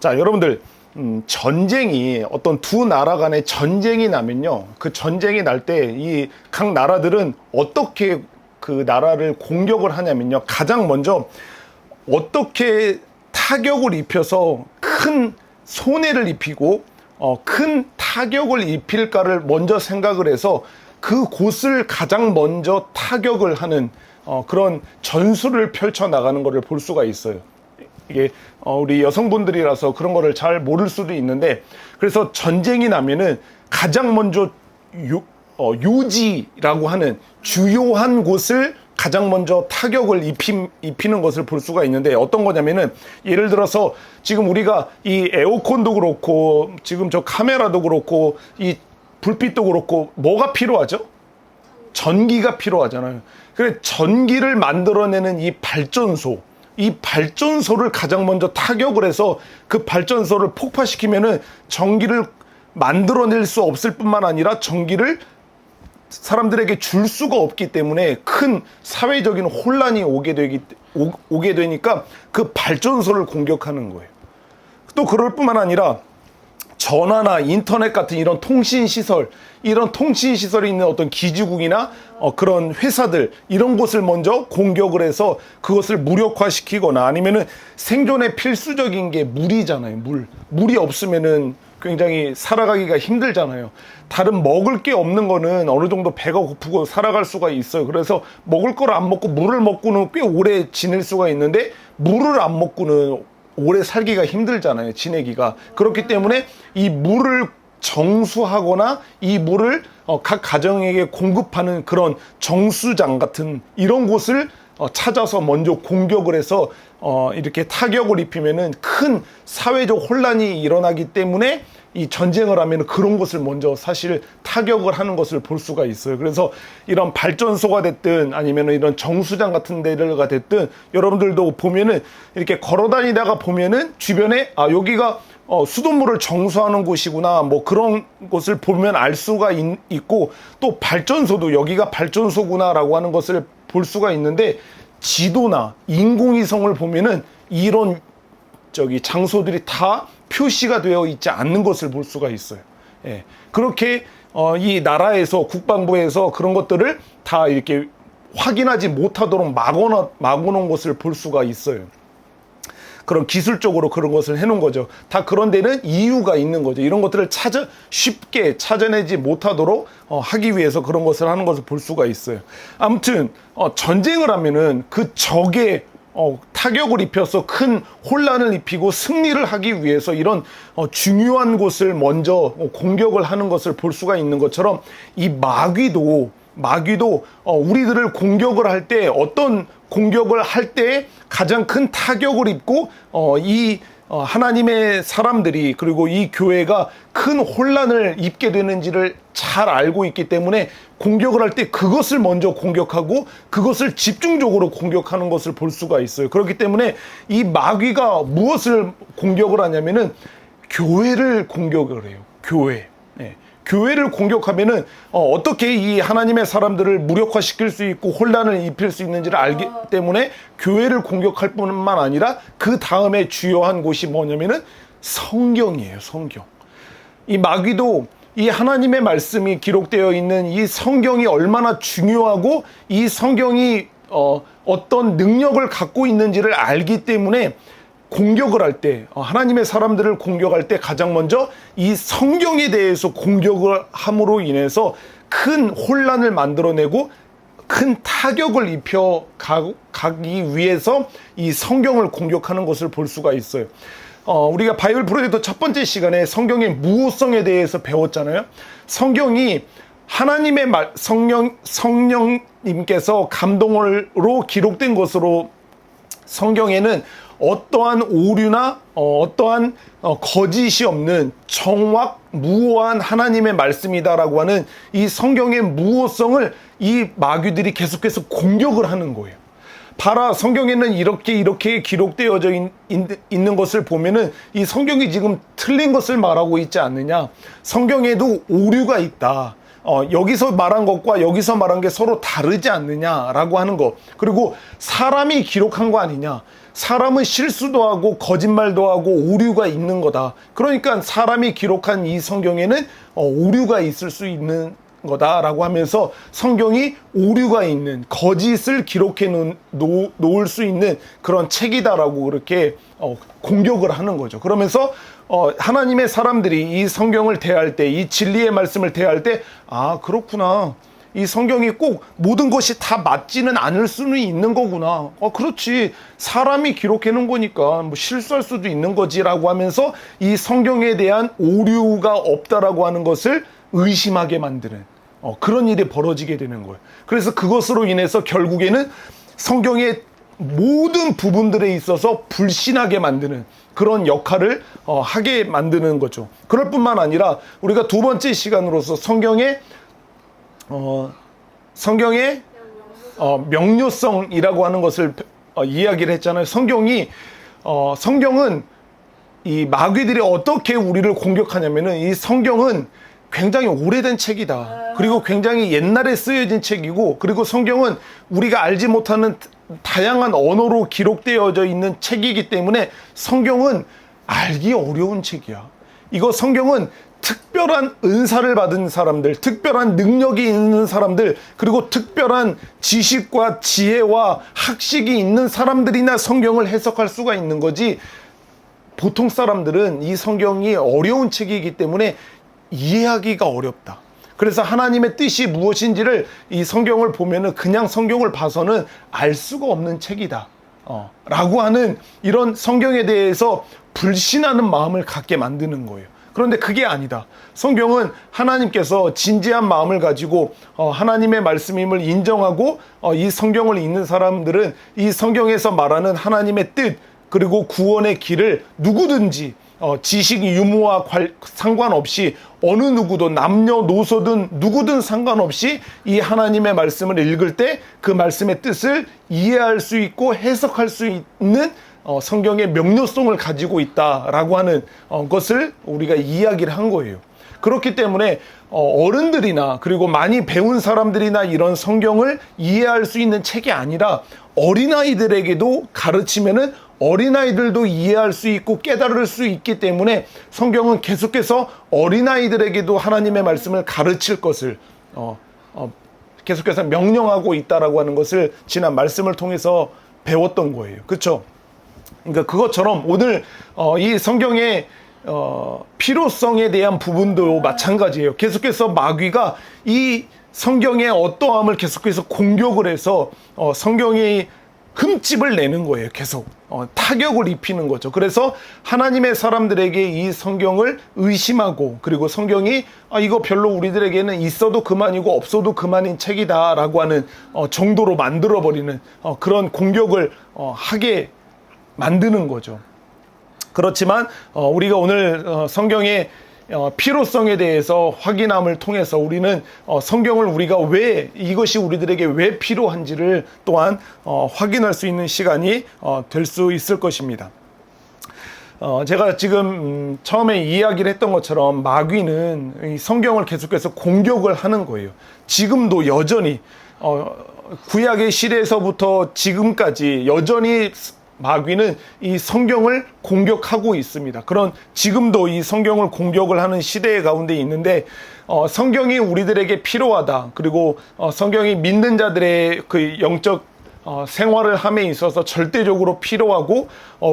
자, 여러분들 전쟁이 어떤 두 나라 간의 전쟁이 나면요, 그 전쟁이 날 때 이 각 나라들은 어떻게 그 나라를 공격을 하냐면요, 가장 먼저 어떻게 타격을 입혀서 큰 손해를 입히고 큰 타격을 입힐까를 먼저 생각을 해서 그 곳을 가장 먼저 타격을 하는 그런 전술을 펼쳐 나가는 것을 볼 수가 있어요. 이게 우리 여성분들이라서 그런 거를 잘 모를 수도 있는데, 그래서 전쟁이 나면은 가장 먼저 요지라고 하는 주요한 곳을 가장 먼저 타격을 입히는 것을 볼 수가 있는데, 어떤 거냐면은 예를 들어서 지금 우리가 이 에어컨도 그렇고 지금 저 카메라도 그렇고 이 불빛도 그렇고 뭐가 필요하죠? 전기가 필요하잖아요. 그래, 전기를 만들어내는 이 발전소를 가장 먼저 타격을 해서 그 발전소를 폭파시키면은 전기를 만들어낼 수 없을 뿐만 아니라 전기를 사람들에게 줄 수가 없기 때문에 큰 사회적인 혼란이 오게 되니까 그 발전소를 공격하는 거예요. 또 그럴 뿐만 아니라 전화나 인터넷 같은 이런 통신시설이 있는 어떤 기지국이나 그런 회사들, 이런 곳을 먼저 공격을 해서 그것을 무력화시키거나, 아니면은 생존에 필수적인 게 물이잖아요. 물이 없으면은 굉장히 살아가기가 힘들잖아요. 다른 먹을 게 없는 거는 어느 정도 배가 고프고 살아갈 수가 있어요. 그래서 먹을 걸 안 먹고 물을 먹고는 꽤 오래 지낼 수가 있는데, 물을 안 먹고는 오래 살기가 힘들잖아요, 지내기가. 그렇기 때문에 이 물을 정수하거나 이 물을 각 가정에게 공급하는 그런 정수장 같은 이런 곳을 찾아서 먼저 공격을 해서 이렇게 타격을 입히면은 큰 사회적 혼란이 일어나기 때문에 이 전쟁을 하면 그런 것을 먼저 사실 타격을 하는 것을 볼 수가 있어요. 그래서 이런 발전소가 됐든 아니면 이런 정수장 같은 데가 됐든, 여러분들도 보면은 이렇게 걸어 다니다가 보면은 주변에 여기가 수돗물을 정수하는 곳이구나, 뭐 그런 곳을 보면 알 수가 있고, 또 발전소도 여기가 발전소구나라고 하는 것을 볼 수가 있는데, 지도나 인공위성을 보면은 이런 장소들이 다 표시가 되어 있지 않는 것을 볼 수가 있어요. 예. 그렇게 이 나라에서, 국방부에서 그런 것들을 다 이렇게 확인하지 못하도록 막아놓은 것을 볼 수가 있어요. 그런 기술적으로 그런 것을 해놓은 거죠. 다 그런 데는 이유가 있는 거죠. 이런 것들을 쉽게 찾아내지 못하도록 하기 위해서 그런 것을 하는 것을 볼 수가 있어요. 아무튼 전쟁을 하면은 그 적의 타격을 입혀서 큰 혼란을 입히고 승리를 하기 위해서 이런 중요한 곳을 먼저 공격을 하는 것을 볼 수가 있는 것처럼, 이 마귀도 우리들을 공격을 할 때, 어떤 공격을 할 때 가장 큰 타격을 입고 하나님의 사람들이, 그리고 이 교회가 큰 혼란을 입게 되는지를 잘 알고 있기 때문에 공격을 할 때 그것을 먼저 공격하고 그것을 집중적으로 공격하는 것을 볼 수가 있어요. 그렇기 때문에 이 마귀가 무엇을 공격을 하냐면은 교회를 공격을 해요. 교회를 공격하면은 어떻게 이 하나님의 사람들을 무력화시킬 수 있고 혼란을 입힐 수 있는지를 알기 때문에 교회를 공격할 뿐만 아니라 그 다음에 주요한 곳이 뭐냐면은 성경이에요. 성경. 이 마귀도 이 하나님의 말씀이 기록되어 있는 이 성경이 얼마나 중요하고 이 성경이 어떤 능력을 갖고 있는지를 알기 때문에 공격을 할 때, 하나님의 사람들을 공격할 때 가장 먼저 이 성경에 대해서 공격을 함으로 인해서 큰 혼란을 만들어내고 큰 타격을 입혀 가기 위해서 이 성경을 공격하는 것을 볼 수가 있어요. 우리가 바이블 프로젝트 첫 번째 시간에 성경의 무호성에 대해서 배웠잖아요. 성경이 하나님의 성령님께서 감동으로 기록된 것으로, 성경에는 어떠한 오류나 어떠한 거짓이 없는 무호한 하나님의 말씀이다라고 하는 이 성경의 무호성을 이 마귀들이 계속해서 공격을 하는 거예요. 봐라, 성경에는 이렇게 기록되어져 있는 것을 보면은 이 성경이 지금 틀린 것을 말하고 있지 않느냐, 성경에도 오류가 있다, 여기서 말한 것과 여기서 말한 게 서로 다르지 않느냐라고 하는 것, 그리고 사람이 기록한 거 아니냐, 사람은 실수도 하고 거짓말도 하고 오류가 있는 거다. 그러니까 사람이 기록한 이 성경에는 오류가 있을 수 있는 거다라고 하면서 성경이 오류가 있는, 거짓을 기록해 놓을 수 있는 그런 책이다라고 그렇게 공격을 하는 거죠. 그러면서 하나님의 사람들이 이 성경을 대할 때, 이 진리의 말씀을 대할 때, 아, 그렇구나, 이 성경이 꼭 모든 것이 다 맞지는 않을 수는 있는 거구나. 그렇지. 사람이 기록해 놓은 거니까 뭐 실수할 수도 있는 거지라고 하면서 이 성경에 대한 오류가 없다라고 하는 것을 의심하게 만드는 그런 일이 벌어지게 되는 거예요. 그래서 그것으로 인해서 결국에는 성경의 모든 부분들에 있어서 불신하게 만드는 그런 역할을 하게 만드는 거죠. 그럴 뿐만 아니라 우리가 두 번째 시간으로서 성경의 명료성이라고 하는 것을 이야기를 했잖아요. 성경은 이 마귀들이 어떻게 우리를 공격하냐면은, 이 성경은 굉장히 오래된 책이다. 그리고 굉장히 옛날에 쓰여진 책이고, 그리고 성경은 우리가 알지 못하는 다양한 언어로 기록되어져 있는 책이기 때문에 성경은 알기 어려운 책이야. 이거 성경은 특별한 은사를 받은 사람들, 특별한 능력이 있는 사람들, 그리고 특별한 지식과 지혜와 학식이 있는 사람들이나 성경을 해석할 수가 있는 거지, 보통 사람들은 이 성경이 어려운 책이기 때문에 이해하기가 어렵다. 그래서 하나님의 뜻이 무엇인지를 이 성경을 보면은 그냥 성경을 봐서는 알 수가 없는 책이다. 라고 하는 이런 성경에 대해서 불신하는 마음을 갖게 만드는 거예요. 그런데 그게 아니다. 성경은 하나님께서 진지한 마음을 가지고 하나님의 말씀임을 인정하고 이 성경을 읽는 사람들은 이 성경에서 말하는 하나님의 뜻, 그리고 구원의 길을 누구든지 지식 유무와 상관없이 어느 누구도 남녀노소든 누구든 상관없이 이 하나님의 말씀을 읽을 때 그 말씀의 뜻을 이해할 수 있고 해석할 수 있는 성경의 명료성을 가지고 있다라고 하는 것을 우리가 이야기를 한 거예요. 그렇기 때문에 어른들이나 그리고 많이 배운 사람들이나 이런 성경을 이해할 수 있는 책이 아니라 어린아이들에게도 가르치면은 어린아이들도 이해할 수 있고 깨달을 수 있기 때문에 성경은 계속해서 어린아이들에게도 하나님의 말씀을 가르칠 것을 계속해서 명령하고 있다라고 하는 것을 지난 말씀을 통해서 배웠던 거예요. 그렇죠? 그러니까 그것처럼 오늘 이 성경의 필요성에 대한 부분도 마찬가지예요. 계속해서 마귀가 이 성경의 어떠함을 계속해서 공격을 해서 성경이 흠집을 내는 거예요. 계속 타격을 입히는 거죠. 그래서 하나님의 사람들에게 이 성경을 의심하고, 그리고 성경이 이거 별로 우리들에게는 있어도 그만이고 없어도 그만인 책이다 라고 하는 정도로 만들어버리는 그런 공격을 하게 만드는 거죠. 그렇지만 우리가 오늘 성경의 필요성에 대해서 확인함을 통해서 우리는 성경을 우리가 왜, 이것이 우리들에게 왜 필요한지를 또한 확인할 수 있는 시간이 될 수 있을 것입니다. 제가 지금 처음에 이야기를 했던 것처럼 마귀는 이 성경을 계속해서 공격을 하는 거예요. 지금도 여전히 구약의 시대에서부터 지금까지 여전히 마귀는 이 성경을 공격하고 있습니다. 그런 지금도 이 성경을 공격을 하는 시대 가운데 있는데, 성경이 우리들에게 필요하다. 그리고 성경이 믿는 자들의 그 영적 생활을 함에 있어서 절대적으로 필요하고,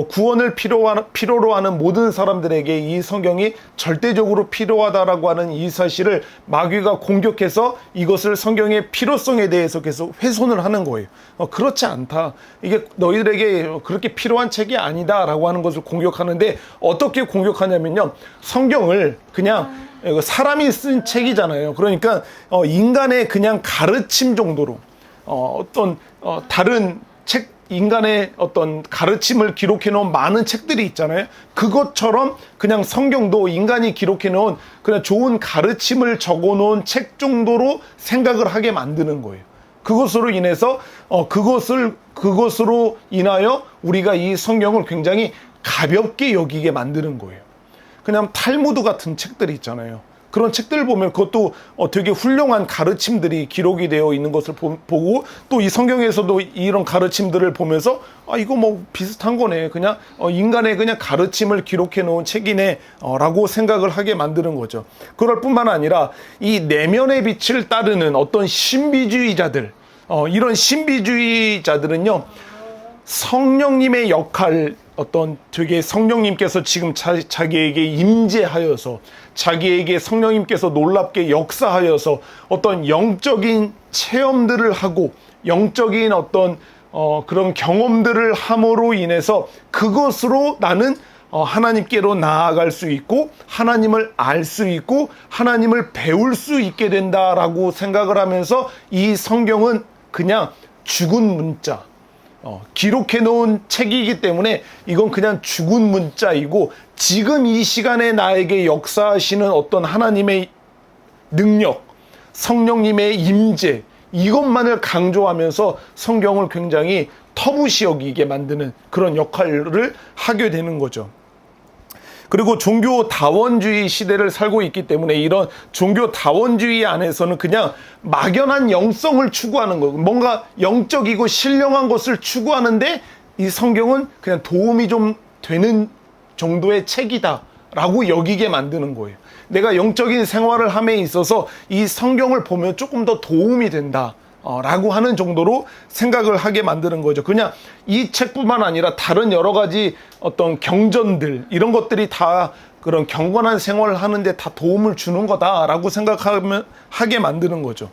구원을 필요로 하는 모든 사람들에게 이 성경이 절대적으로 필요하다라고 하는 이 사실을 마귀가 공격해서 이것을 성경의 필요성에 대해서 계속 훼손을 하는 거예요. 그렇지 않다. 이게 너희들에게 그렇게 필요한 책이 아니다라고 하는 것을 공격하는데, 어떻게 공격하냐면요. 성경을 그냥 사람이 쓴 책이잖아요. 그러니까 인간의 그냥 가르침 정도로 다른 책, 인간의 어떤 가르침을 기록해 놓은 많은 책들이 있잖아요. 그것처럼 그냥 성경도 인간이 기록해 놓은 그냥 좋은 가르침을 적어 놓은 책 정도로 생각을 하게 만드는 거예요. 그것으로 인해서 그것으로 인하여 우리가 이 성경을 굉장히 가볍게 여기게 만드는 거예요. 그냥 탈무드 같은 책들이 있잖아요. 그런 책들을 보면 그것도 되게 훌륭한 가르침들이 기록이 되어 있는 것을 보고, 또 이 성경에서도 이런 가르침들을 보면서 이거 뭐 비슷한 거네, 그냥 인간의 그냥 가르침을 기록해 놓은 책이네 라고 생각을 하게 만드는 거죠. 그럴 뿐만 아니라 이 내면의 빛을 따르는 어떤 신비주의자들, 이런 신비주의자들은요, 성령님의 역할, 어떤 되게 성령님께서 지금 자기에게 임재하여서, 자기에게 성령님께서 놀랍게 역사하여서 어떤 영적인 체험들을 하고 영적인 어떤 그런 경험들을 함으로 인해서 그것으로 나는 하나님께로 나아갈 수 있고 하나님을 알 수 있고 하나님을 배울 수 있게 된다라고 생각을 하면서, 이 성경은 그냥 죽은 문자, 기록해 놓은 책이기 때문에 이건 그냥 죽은 문자이고, 지금 이 시간에 나에게 역사하시는 어떤 하나님의 능력, 성령님의 임재, 이것만을 강조하면서 성경을 굉장히 터부시 여기게 만드는 그런 역할을 하게 되는 거죠. 그리고 종교 다원주의 시대를 살고 있기 때문에 이런 종교 다원주의 안에서는 그냥 막연한 영성을 추구하는 거, 뭔가 영적이고 신령한 것을 추구하는데, 이 성경은 그냥 도움이 좀 되는 정도의 책이다 라고 여기게 만드는 거예요. 내가 영적인 생활을 함에 있어서 이 성경을 보면 조금 더 도움이 된다 라고 하는 정도로 생각을 하게 만드는 거죠. 그냥 이 책뿐만 아니라 다른 여러 가지 어떤 경전들, 이런 것들이 다 그런 경건한 생활을 하는데 다 도움을 주는 거다라고 생각하면 하게 만드는 거죠.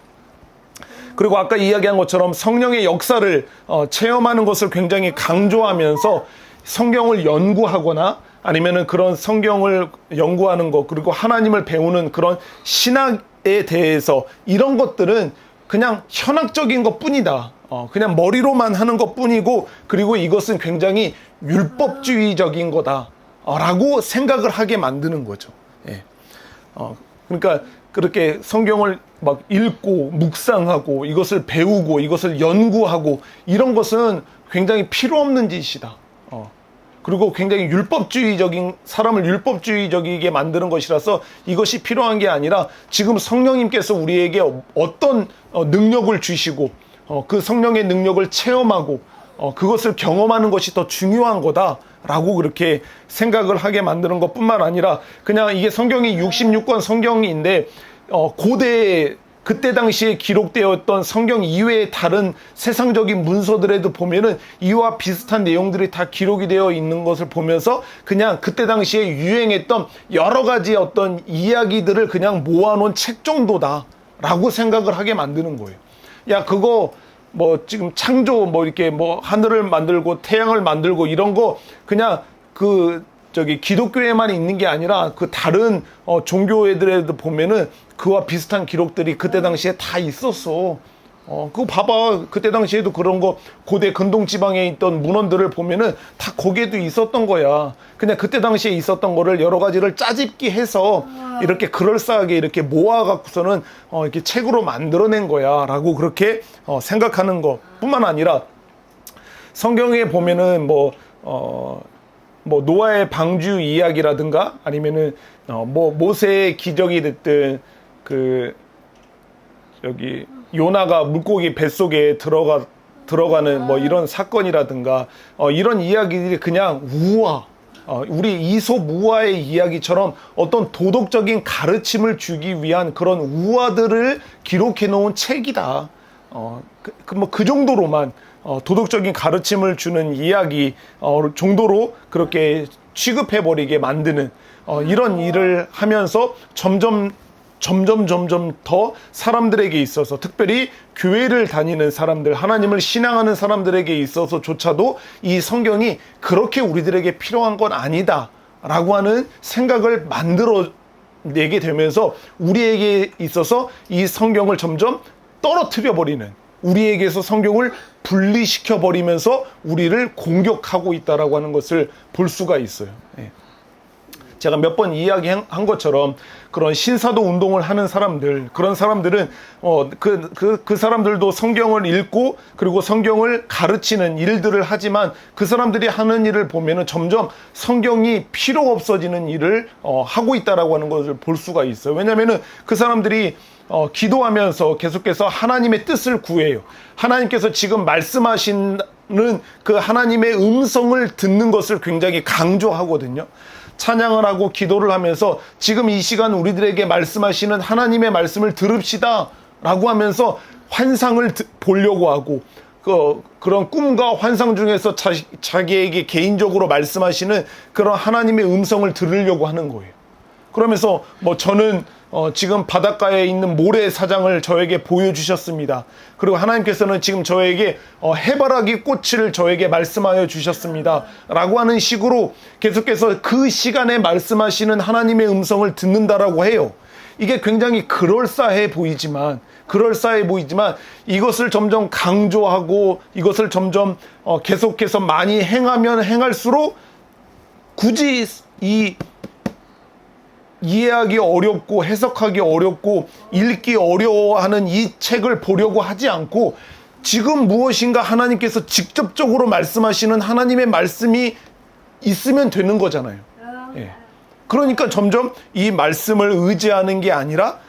그리고 아까 이야기한 것처럼 성령의 역사를 체험하는 것을 굉장히 강조하면서 성경을 연구하거나 아니면은 그런 성경을 연구하는 것, 그리고 하나님을 배우는 그런 신학에 대해서, 이런 것들은 그냥 현학적인 것 뿐이다. 그냥 머리로만 하는 것 뿐이고, 그리고 이것은 굉장히 율법주의적인 거다 라고 생각을 하게 만드는 거죠. 예. 그러니까 그렇게 성경을 막 읽고 묵상하고 이것을 배우고 이것을 연구하고 이런 것은 굉장히 필요 없는 짓이다. 그리고 굉장히 율법주의적인, 사람을 율법주의적이게 만드는 것이라서 이것이 필요한 게 아니라, 지금 성령님께서 우리에게 어떤 능력을 주시고 그 성령의 능력을 체험하고 그것을 경험하는 것이 더 중요한 거다라고 그렇게 생각을 하게 만드는 것뿐만 아니라, 그냥 이게 성경이 66권 성경인데 고대 그때 당시에 기록되었던 성경 이외의 다른 세상적인 문서들에도 보면은 이와 비슷한 내용들이 다 기록이 되어 있는 것을 보면서, 그냥 그때 당시에 유행했던 여러 가지 어떤 이야기들을 그냥 모아놓은 책 정도다라고 생각을 하게 만드는 거예요. 야, 그거 뭐 지금 창조 뭐 이렇게 뭐 하늘을 만들고 태양을 만들고 이런 거 그냥 기독교에만 있는 게 아니라 그 다른 종교애들에도 보면은 그와 비슷한 기록들이 그때 당시에 다 있었어. 그거 봐봐. 그때 당시에도 그런 거, 고대 근동 지방에 있던 문헌들을 보면은 다 거기에도 있었던 거야. 그냥 그때 당시에 있었던 거를 여러 가지를 짜집기 해서 이렇게 그럴싸하게 이렇게 모아갖고서는 이렇게 책으로 만들어낸 거야 라고 그렇게 생각하는 것 뿐만 아니라, 성경에 보면은 뭐 노아의 방주 이야기라든가 아니면은 뭐 모세의 기적이 됐든, 요나가 물고기 뱃속에 들어가는 뭐 이런 사건이라든가 이런 이야기들이 그냥 우화, 우리 이솝 우화의 이야기처럼 어떤 도덕적인 가르침을 주기 위한 그런 우화들을 기록해 놓은 책이다. 그 정도로만 도덕적인 가르침을 주는 이야기 정도로 그렇게 취급해버리게 만드는 이런 일을 하면서 점점 더 사람들에게 있어서, 특별히 교회를 다니는 사람들, 하나님을 신앙하는 사람들에게 있어서조차도 이 성경이 그렇게 우리들에게 필요한 건 아니다 라고 하는 생각을 만들어내게 되면서, 우리에게 있어서 이 성경을 점점 떨어뜨려 버리는, 우리에게서 성경을 분리시켜 버리면서 우리를 공격하고 있다라고 하는 것을 볼 수가 있어요. 예. 제가 몇 번 이야기한 것처럼 그런 신사도 운동을 하는 사람들, 그런 사람들은 그 사람들도 성경을 읽고 그리고 성경을 가르치는 일들을 하지만 그 사람들이 하는 일을 보면은 점점 성경이 필요 없어지는 일을 하고 있다라고 하는 것을 볼 수가 있어요. 왜냐면은 그 사람들이 기도하면서 계속해서 하나님의 뜻을 구해요. 하나님께서 지금 말씀하시는 그 하나님의 음성을 듣는 것을 굉장히 강조하거든요. 찬양을 하고 기도를 하면서 지금 이 시간 우리들에게 말씀하시는 하나님의 말씀을 들읍시다 라고 하면서 환상을 보려고 하고 그런 꿈과 환상 중에서 자기에게 개인적으로 말씀하시는 그런 하나님의 음성을 들으려고 하는 거예요. 그러면서 저는 지금 바닷가에 있는 모래사장을 저에게 보여주셨습니다. 그리고 하나님께서는 지금 저에게 해바라기 꽃을 저에게 말씀하여 주셨습니다. 라고 하는 식으로 계속해서 그 시간에 말씀하시는 하나님의 음성을 듣는다라고 해요. 이게 굉장히 그럴싸해 보이지만 이것을 점점 강조하고 이것을 점점 계속해서 많이 행하면 행할수록 굳이 이해하기 어렵고 해석하기 어렵고 읽기 어려워하는 이 책을 보려고 하지 않고 지금 무엇인가 하나님께서 직접적으로 말씀하시는 하나님의 말씀이 있으면 되는 거잖아요. 예. 그러니까 점점 이 말씀을 의지하는 게 아니라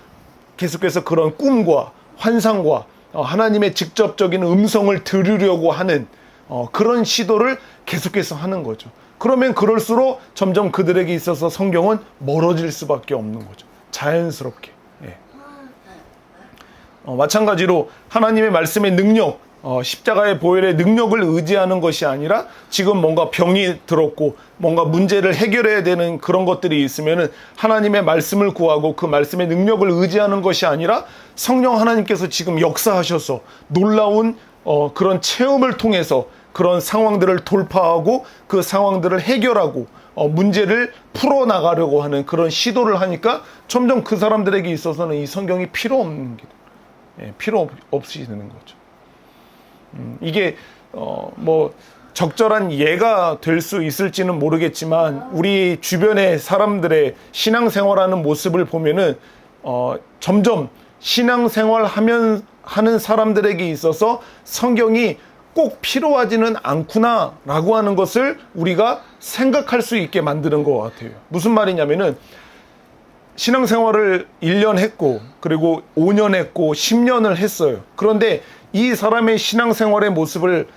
계속해서 그런 꿈과 환상과 하나님의 직접적인 음성을 들으려고 하는 그런 시도를 계속해서 하는 거죠. 그러면 그럴수록 점점 그들에게 있어서 성경은 멀어질 수밖에 없는 거죠. 자연스럽게. 예. 마찬가지로 하나님의 말씀의 능력, 십자가의 보혈의 능력을 의지하는 것이 아니라 지금 뭔가 병이 들었고 뭔가 문제를 해결해야 되는 그런 것들이 있으면은 하나님의 말씀을 구하고 그 말씀의 능력을 의지하는 것이 아니라 성령 하나님께서 지금 역사하셔서 놀라운 그런 체험을 통해서 그런 상황들을 돌파하고 그 상황들을 해결하고 문제를 풀어나가려고 하는 그런 시도를 하니까 점점 그 사람들에게 있어서는 이 성경이 필요 없는 게 필요 없이 되는 거죠. 이게 적절한 예가 될 수 있을지는 모르겠지만 우리 주변의 사람들의 신앙생활하는 모습을 보면은 점점 신앙생활 하는 사람들에게 있어서 성경이 꼭 필요하지는 않구나 라고 하는 것을 우리가 생각할 수 있게 만드는 것 같아요. 무슨 말이냐면은 신앙생활을 1년 했고 그리고 5년 했고 10년을 했어요. 그런데 이 사람의 신앙생활의 모습을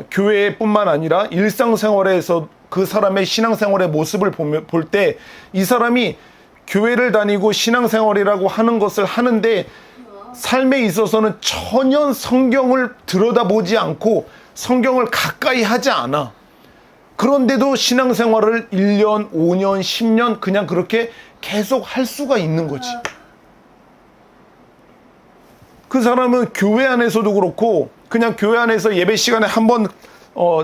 교회뿐만 아니라 일상생활에서 그 사람의 신앙생활의 모습을 볼 때 이 사람이 교회를 다니고 신앙생활이라고 하는 것을 하는데 삶에 있어서는 전혀 성경을 들여다보지 않고 성경을 가까이 하지 않아. 그런데도 신앙생활을 1년, 5년, 10년 그냥 그렇게 계속 할 수가 있는 거지. 그 사람은 교회 안에서도 그렇고 그냥 교회 안에서 예배 시간에 한번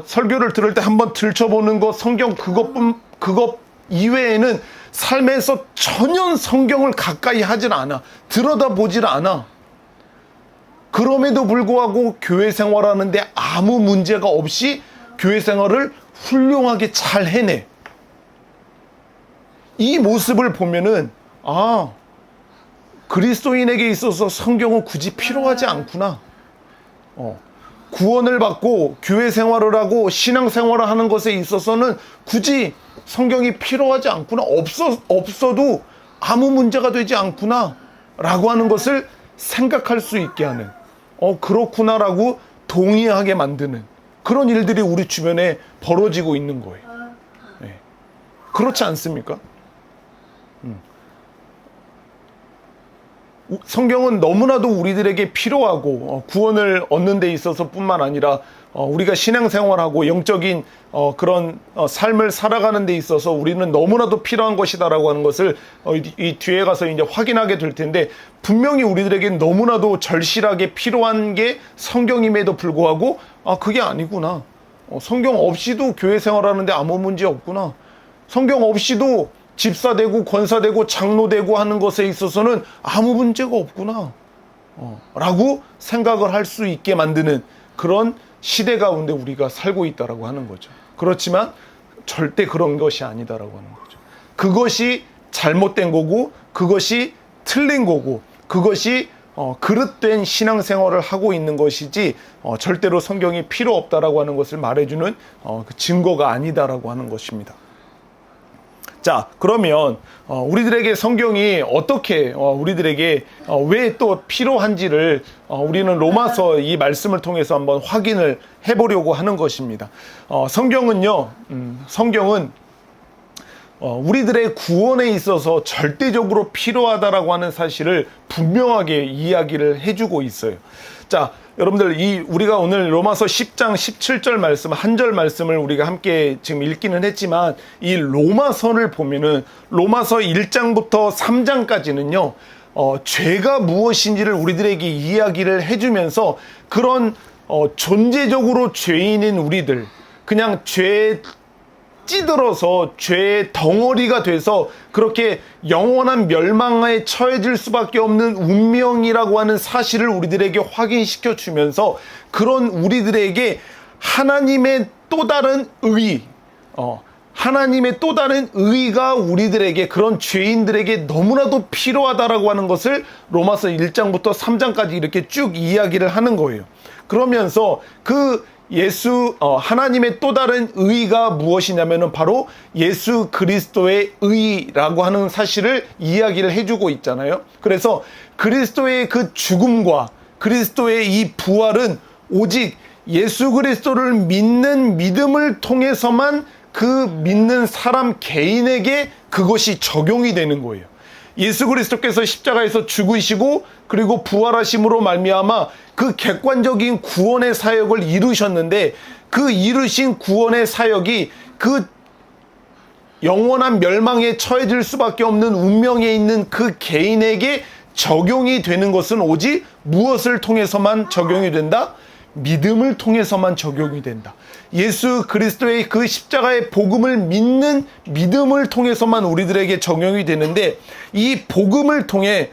설교를 들을 때 한번 들춰보는 것, 성경 그것 이외에는 삶에서 전혀 성경을 가까이 하질 않아. 들여다보질 않아. 그럼에도 불구하고 교회 생활하는데 아무 문제가 없이 교회 생활을 훌륭하게 잘 해내. 이 모습을 보면은 그리스도인에게 있어서 성경은 굳이 필요하지 않구나. 구원을 받고 교회 생활을 하고 신앙 생활을 하는 것에 있어서는 굳이 성경이 필요하지 않구나. 없어도 아무 문제가 되지 않구나 라고 하는 것을 생각할 수 있게 하는 그렇구나라고 동의하게 만드는 그런 일들이 우리 주변에 벌어지고 있는 거예요. 네. 그렇지 않습니까? 성경은 너무나도 우리들에게 필요하고 구원을 얻는 데 있어서 뿐만 아니라 우리가 신앙생활하고 영적인 그런 삶을 살아가는 데 있어서 우리는 너무나도 필요한 것이다라고 하는 것을 이 뒤에 가서 이제 확인하게 될 텐데 분명히 우리들에게 너무나도 절실하게 필요한 게 성경임에도 불구하고 그게 아니구나. 성경 없이도 교회 생활하는데 아무 문제 없구나. 성경 없이도 집사되고 권사되고 장로되고 하는 것에 있어서는 아무 문제가 없구나 라고 생각을 할 수 있게 만드는 그런 시대 가운데 우리가 살고 있다라고 하는 거죠. 그렇지만 절대 그런 것이 아니다라고 하는 거죠. 그것이 잘못된 거고, 그것이 틀린 거고, 그것이 그릇된 신앙생활을 하고 있는 것이지 절대로 성경이 필요 없다라고 하는 것을 말해주는 그 증거가 아니다라고 하는 것입니다. 자, 그러면 우리들에게 성경이 어떻게 우리들에게 왜 또 필요한지를 우리는 로마서 이 말씀을 통해서 한번 확인을 해보려고 하는 것입니다. 성경은 우리들의 구원에 있어서 절대적으로 필요하다라고 하는 사실을 분명하게 이야기를 해주고 있어요. 자, 여러분들 우리가 오늘 로마서 10장 17절 말씀, 한 절 말씀을 우리가 함께 지금 읽기는 했지만, 이 로마서를 보면은 로마서 1장부터 3장까지는요 죄가 무엇인지를 우리들에게 이야기를 해주면서 그런 존재적으로 죄인인 우리들, 그냥 죄 찌들어서 죄의 덩어리가 돼서 그렇게 영원한 멸망에 처해질 수밖에 없는 운명이라고 하는 사실을 우리들에게 확인시켜 주면서, 그런 우리들에게 하나님의 또 다른 하나님의 또 다른 의가 우리들에게, 그런 죄인들에게 너무나도 필요하다라고 하는 것을 로마서 1장부터 3장까지 이렇게 쭉 이야기를 하는 거예요. 그러면서 하나님의 또 다른 의가 무엇이냐면은 바로 예수 그리스도의 의라고 하는 사실을 이야기를 해주고 있잖아요. 그래서 그리스도의 그 죽음과 그리스도의 이 부활은 오직 예수 그리스도를 믿는 믿음을 통해서만 그 믿는 사람 개인에게 그것이 적용이 되는 거예요. 예수 그리스도께서 십자가에서 죽으시고 그리고 부활하심으로 말미암아 그 객관적인 구원의 사역을 이루셨는데, 그 이루신 구원의 사역이 그 영원한 멸망에 처해질 수밖에 없는 운명에 있는 그 개인에게 적용이 되는 것은 오직 무엇을 통해서만 적용이 된다? 믿음을 통해서만 적용이 된다. 예수 그리스도의 그 십자가의 복음을 믿는 믿음을 통해서만 우리들에게 적용이 되는데, 이 복음을 통해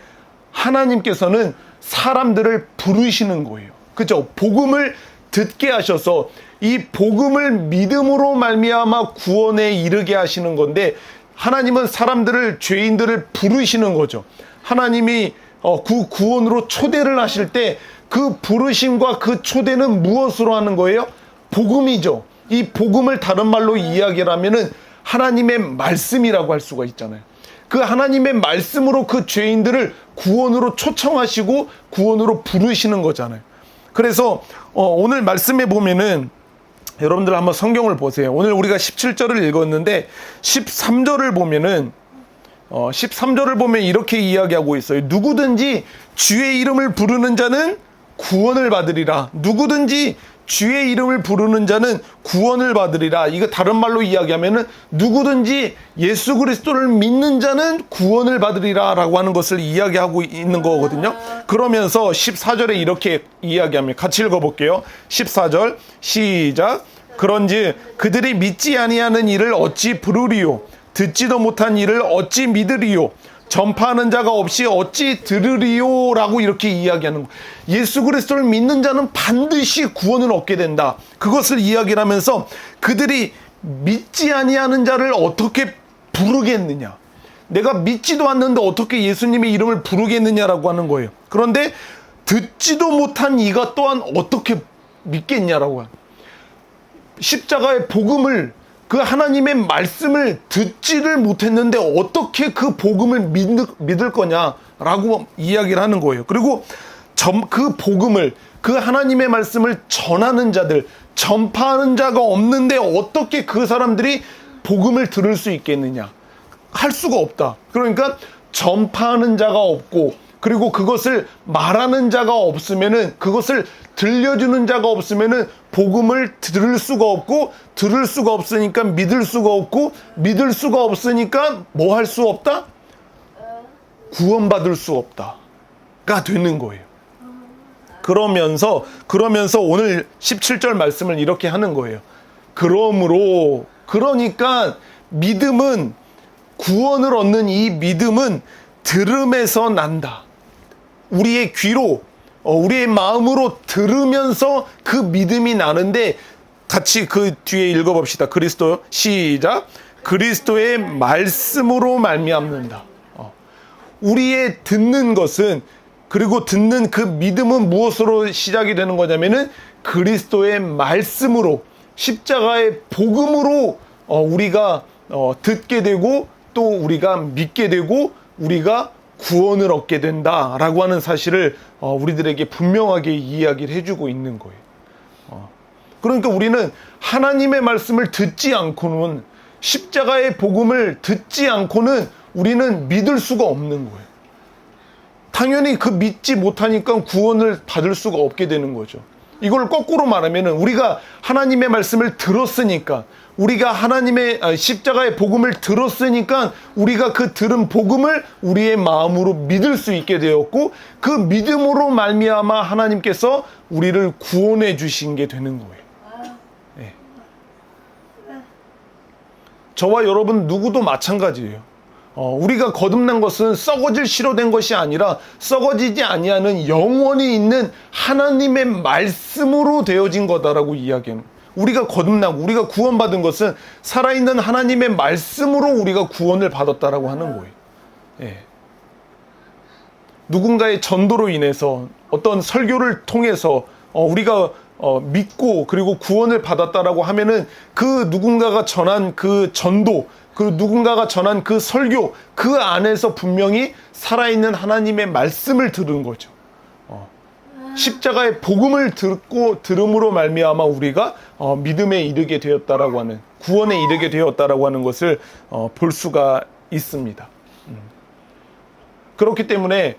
하나님께서는 사람들을 부르시는 거예요. 그죠? 복음을 듣게 하셔서 이 복음을 믿음으로 말미암아 구원에 이르게 하시는 건데, 하나님은 사람들을, 죄인들을 부르시는 거죠. 하나님이 그 구원으로 초대를 하실 때 그 부르심과 그 초대는 무엇으로 하는 거예요? 복음이죠. 이 복음을 다른 말로 이야기를 하면은 하나님의 말씀이라고 할 수가 있잖아요. 그 하나님의 말씀으로 그 죄인들을 구원으로 초청하시고 구원으로 부르시는 거잖아요. 그래서 오늘 말씀에 보면은 여러분들 한번 성경을 보세요. 오늘 우리가 17절을 읽었는데 13절을 보면은 13절을 보면 이렇게 이야기하고 있어요. 누구든지 주의 이름을 부르는 자는 구원을 받으리라. 누구든지 주의 이름을 부르는 자는 구원을 받으리라. 이거 다른 말로 이야기하면은 누구든지 예수 그리스도를 믿는 자는 구원을 받으리라 라고 하는 것을 이야기하고 있는 거거든요. 그러면서 14절에 이렇게 이야기합니다. 같이 읽어볼게요. 14절 시작. 그런즉 그들이 믿지 아니하는 일을 어찌 부르리요? 듣지도 못한 일을 어찌 믿으리요? 전파하는 자가 없이 어찌 들으리요? 라고 이렇게 이야기하는 거예요. 예수 그리스도를 믿는 자는 반드시 구원을 얻게 된다. 그것을 이야기를 하면서 그들이 믿지 아니하는 자를 어떻게 부르겠느냐? 내가 믿지도 않는데 어떻게 예수님의 이름을 부르겠느냐라고 하는 거예요. 그런데 듣지도 못한 이가 또한 어떻게 믿겠냐라고 해요. 십자가의 복음을, 그 하나님의 말씀을 듣지를 못했는데 어떻게 그 복음을 믿을 거냐라고 이야기를 하는 거예요. 그리고 그 복음을, 그 하나님의 말씀을 전하는 자들, 전파하는 자가 없는데 어떻게 그 사람들이 복음을 들을 수 있겠느냐? 할 수가 없다. 그러니까 전파하는 자가 없고, 그리고 그것을 말하는 자가 없으면은, 그것을 들려주는 자가 없으면은 복음을 들을 수가 없고, 들을 수가 없으니까 믿을 수가 없고, 믿을 수가 없으니까 뭐 할 수 없다? 구원받을 수 없다가 되는 거예요. 그러면서 오늘 17절 말씀을 이렇게 하는 거예요. 그러니까 믿음은, 구원을 얻는 이 믿음은 들음에서 난다. 우리의 귀로, 우리의 마음으로 들으면서 그 믿음이 나는데, 같이 그 뒤에 읽어봅시다. 그리스도 시작. 그리스도의 말씀으로 말미암는다. 우리의 듣는 것은, 그리고 듣는 그 믿음은 무엇으로 시작이 되는 거냐면은 그리스도의 말씀으로, 십자가의 복음으로 우리가 듣게 되고 또 우리가 믿게 되고 우리가 구원을 얻게 된다라고 하는 사실을 우리들에게 분명하게 이야기를 해주고 있는 거예요. 그러니까 우리는 하나님의 말씀을 듣지 않고는, 십자가의 복음을 듣지 않고는 우리는 믿을 수가 없는 거예요. 당연히 그 믿지 못하니까 구원을 받을 수가 없게 되는 거죠. 이걸 거꾸로 말하면 우리가 하나님의 말씀을 들었으니까, 우리가 하나님의 십자가의 복음을 들었으니까 우리가 그 들은 복음을 우리의 마음으로 믿을 수 있게 되었고, 그 믿음으로 말미암아 하나님께서 우리를 구원해 주신 게 되는 거예요. 네. 저와 여러분 누구도 마찬가지예요. 우리가 거듭난 것은 썩어질 씨로 된 것이 아니라 썩어지지 아니하는 영원히 있는 하나님의 말씀으로 되어진 거다라고 이야기하는 거예요. 우리가 거듭나고 우리가 구원받은 것은 살아있는 하나님의 말씀으로 우리가 구원을 받았다라고 하는 거예요. 예. 누군가의 전도로 인해서, 어떤 설교를 통해서 우리가 믿고 그리고 구원을 받았다라고 하면은 그 누군가가 전한 그 전도, 그 누군가가 전한 그 설교, 그 안에서 분명히 살아있는 하나님의 말씀을 들은 거죠. 십자가의 복음을 듣고 들음으로 말미암아 우리가 믿음에 이르게 되었다라고 하는, 구원에 이르게 되었다라고 하는 것을 볼 수가 있습니다. 그렇기 때문에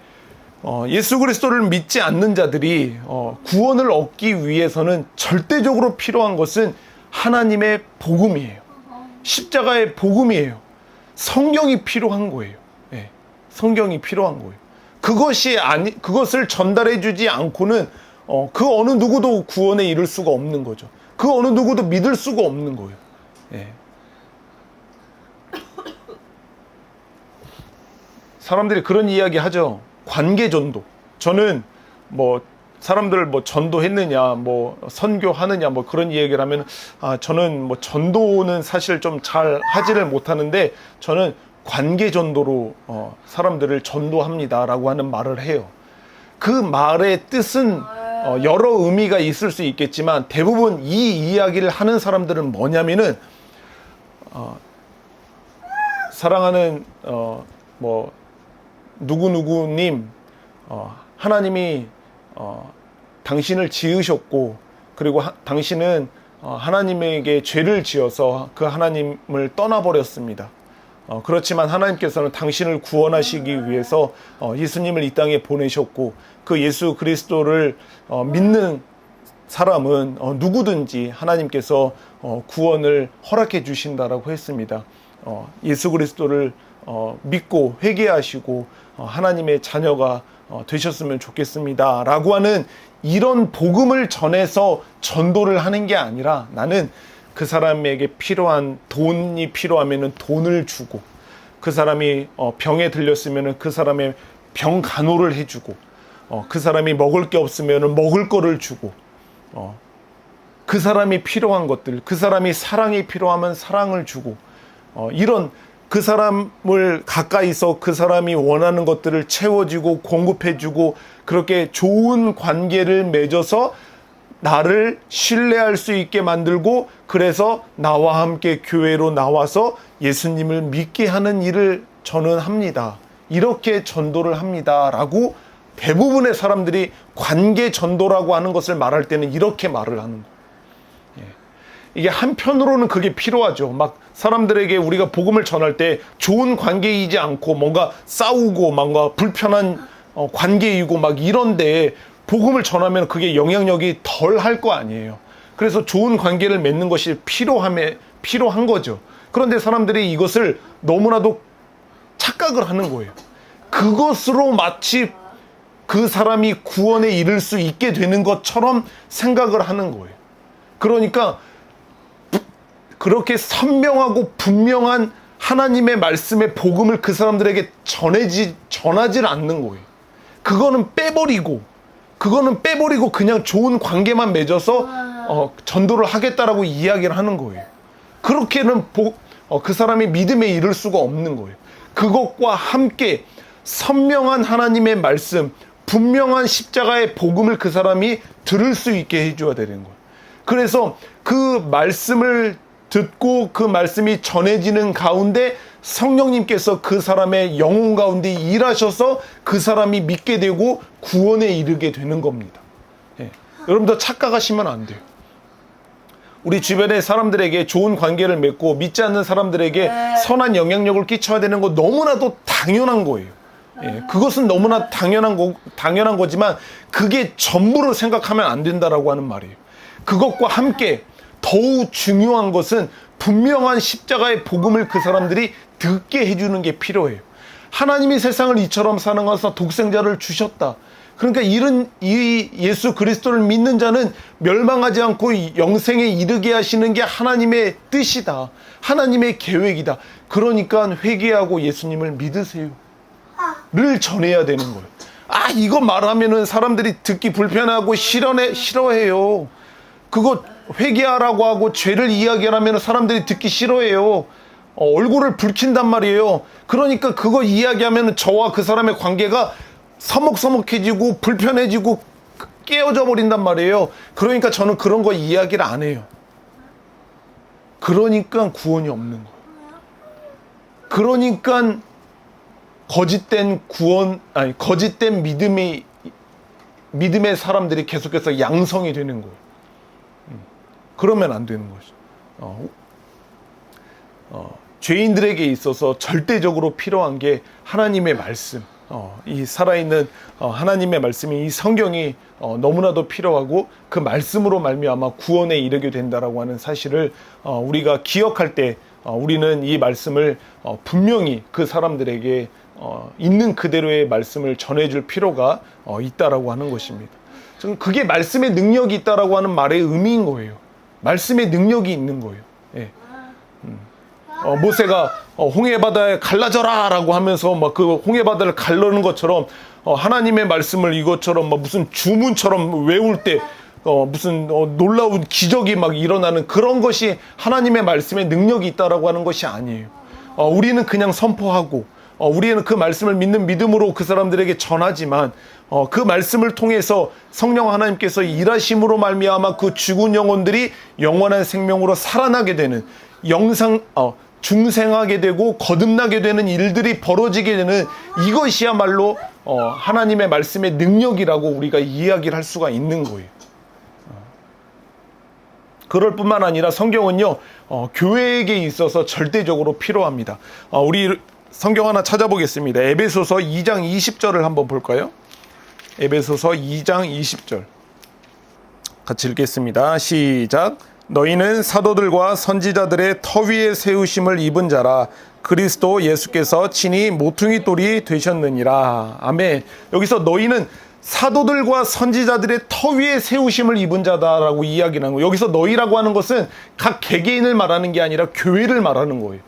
예수 그리스도를 믿지 않는 자들이 구원을 얻기 위해서는 절대적으로 필요한 것은 하나님의 복음이에요. 십자가의 복음이에요. 성경이 필요한 거예요. 네, 성경이 필요한 거예요. 그것을 전달해 주지 않고는 그 어느 누구도 구원에 이를 수가 없는 거죠. 그 어느 누구도 믿을 수가 없는 거예요. 네. 사람들이 그런 이야기 하죠. 관계 전도. 저는 사람들 전도했느냐, 선교하느냐, 그런 이야기를 하면, 저는 전도는 사실 좀 잘 하지를 못하는데, 저는 관계 전도로, 사람들을 전도합니다라고 하는 말을 해요. 그 말의 뜻은, 여러 의미가 있을 수 있겠지만, 대부분 이 이야기를 하는 사람들은 뭐냐면은, 사랑하는, 누구누구님, 하나님이 당신을 지으셨고, 그리고 당신은 하나님에게 죄를 지어서 그 하나님을 떠나버렸습니다. 그렇지만 하나님께서는 당신을 구원하시기 위해서 예수님을 이 땅에 보내셨고, 그 예수 그리스도를 믿는 사람은 누구든지 하나님께서 구원을 허락해 주신다라고 했습니다. 예수 그리스도를 믿고 회개하시고 하나님의 자녀가 되셨으면 좋겠습니다 라고 하는 이런 복음을 전해서 전도를 하는 게 아니라, 나는 그 사람에게 필요한 돈이 필요하면 돈을 주고, 그 사람이 병에 들렸으면 그 사람의 병 간호를 해주고, 그 사람이 먹을 게 없으면 먹을 거를 주고, 그 사람이 필요한 것들, 그 사람이 사랑이 필요하면 사랑을 주고, 이런 그 사람을 가까이서 그 사람이 원하는 것들을 채워주고 공급해주고, 그렇게 좋은 관계를 맺어서 나를 신뢰할 수 있게 만들고, 그래서 나와 함께 교회로 나와서 예수님을 믿게 하는 일을 저는 합니다. 이렇게 전도를 합니다 라고 대부분의 사람들이 관계 전도라고 하는 것을 말할 때는 이렇게 말을 하는 거예요. 이게 한편으로는 그게 필요하죠. 사람들에게 우리가 복음을 전할 때 좋은 관계이지 않고 뭔가 싸우고 뭔가 불편한 관계이고 이런데 복음을 전하면 그게 영향력이 덜 할 거 아니에요. 그래서 좋은 관계를 맺는 것이 필요한 거죠. 그런데 사람들이 이것을 너무나도 착각을 하는 거예요. 그것으로 마치 그 사람이 구원에 이를 수 있게 되는 것처럼 생각을 하는 거예요. 그러니까 그렇게 선명하고 분명한 하나님의 말씀의 복음을 그 사람들에게 전하지 않는 거예요. 그거는 빼버리고 그냥 좋은 관계만 맺어서 전도를 하겠다라고 이야기를 하는 거예요. 그렇게는 그 사람이 믿음에 이를 수가 없는 거예요. 그것과 함께 선명한 하나님의 말씀, 분명한 십자가의 복음을 그 사람이 들을 수 있게 해줘야 되는 거예요. 그래서 그 말씀을 듣고 그 말씀이 전해지는 가운데 성령님께서 그 사람의 영혼 가운데 일하셔서 그 사람이 믿게 되고 구원에 이르게 되는 겁니다. 예. 여러분들 착각하시면 안 돼요. 우리 주변의 사람들에게 좋은 관계를 맺고 믿지 않는 사람들에게 선한 영향력을 끼쳐야 되는 거 너무나도 당연한 거예요. 예. 그것은 너무나 당연한 거지만 그게 전부로 생각하면 안 된다라고 하는 말이에요. 그것과 함께 더욱 중요한 것은 분명한 십자가의 복음을 그 사람들이 듣게 해주는 게 필요해요. 하나님이 세상을 이처럼 사랑하사 독생자를 주셨다. 그러니까 이 예수 그리스도를 믿는 자는 멸망하지 않고 영생에 이르게 하시는 게 하나님의 뜻이다. 하나님의 계획이다. 그러니까 회개하고 예수님을 믿으세요. 를 전해야 되는 거예요. 이거 말하면은 사람들이 듣기 불편하고 싫어해요. 그거 회개하라고 하고 죄를 이야기하면 사람들이 듣기 싫어해요. 얼굴을 붉힌단 말이에요. 그러니까 그거 이야기하면 저와 그 사람의 관계가 서먹서먹해지고 불편해지고 깨어져 버린단 말이에요. 그러니까 저는 그런 거 이야기를 안 해요. 그러니까 구원이 없는 거예요. 그러니까 거짓된 믿음의 사람들이 계속해서 양성이 되는 거예요. 그러면 안 되는 거죠. 죄인들에게 있어서 절대적으로 필요한 게 하나님의 말씀, 이 살아있는 하나님의 말씀이, 이 성경이 너무나도 필요하고 그 말씀으로 말미암아 구원에 이르게 된다라고 하는 사실을 우리가 기억할 때 우리는 이 말씀을 분명히 그 사람들에게 있는 그대로의 말씀을 전해줄 필요가 있다라고 하는 것입니다. 저는 그게 말씀의 능력이 있다라고 하는 말의 의미인 거예요. 말씀의 능력이 있는 거예요. 예. 모세가 홍해바다에 갈라져라 라고 하면서 막 그 홍해바다를 갈르는 것처럼 하나님의 말씀을 이것처럼 막 무슨 주문처럼 외울 때 무슨 놀라운 기적이 막 일어나는 그런 것이 하나님의 말씀에 능력이 있다라고 하는 것이 아니에요. 우리는 그냥 선포하고 우리는 그 말씀을 믿는 믿음으로 그 사람들에게 전하지만 그 말씀을 통해서 성령 하나님께서 일하심으로 말미암아 그 죽은 영혼들이 영원한 생명으로 살아나게 되는 중생하게 되고 거듭나게 되는 일들이 벌어지게 되는 이것이야말로 하나님의 말씀의 능력이라고 우리가 이야기를 할 수가 있는 거예요. 그럴 뿐만 아니라 성경은요, 교회에게 있어서 절대적으로 필요합니다. 우리 성경 하나 찾아보겠습니다. 에베소서 2장 20절을 한번 볼까요? 에베소서 2장 20절 같이 읽겠습니다. 시작. 너희는 사도들과 선지자들의 터 위에 세우심을 입은 자라. 그리스도 예수께서 친히 모퉁이 돌이 되셨느니라. 아멘. 여기서 너희는 사도들과 선지자들의 터 위에 세우심을 입은 자다라고 이야기하는 거예요. 여기서 너희라고 하는 것은 각 개개인을 말하는 게 아니라 교회를 말하는 거예요.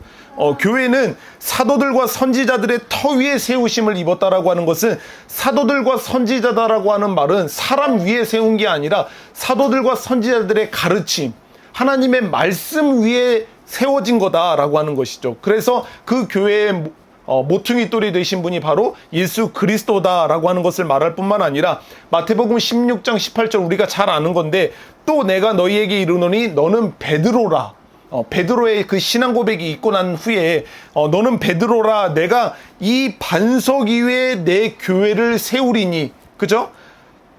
교회는 사도들과 선지자들의 터 위에 세우심을 입었다라고 하는 것은 사도들과 선지자다라고 하는 말은 사람 위에 세운 게 아니라 사도들과 선지자들의 가르침, 하나님의 말씀 위에 세워진 거다라고 하는 것이죠. 그래서 그 교회의 모퉁이 돌이 되신 분이 바로 예수 그리스도다라고 하는 것을 말할 뿐만 아니라 마태복음 16장 18절 우리가 잘 아는 건데 또 내가 너희에게 이르노니 너는 베드로라. 베드로의 그 신앙 고백이 있고 난 후에 너는 베드로라 내가 이 반석 위에 내 교회를 세우리니 그죠?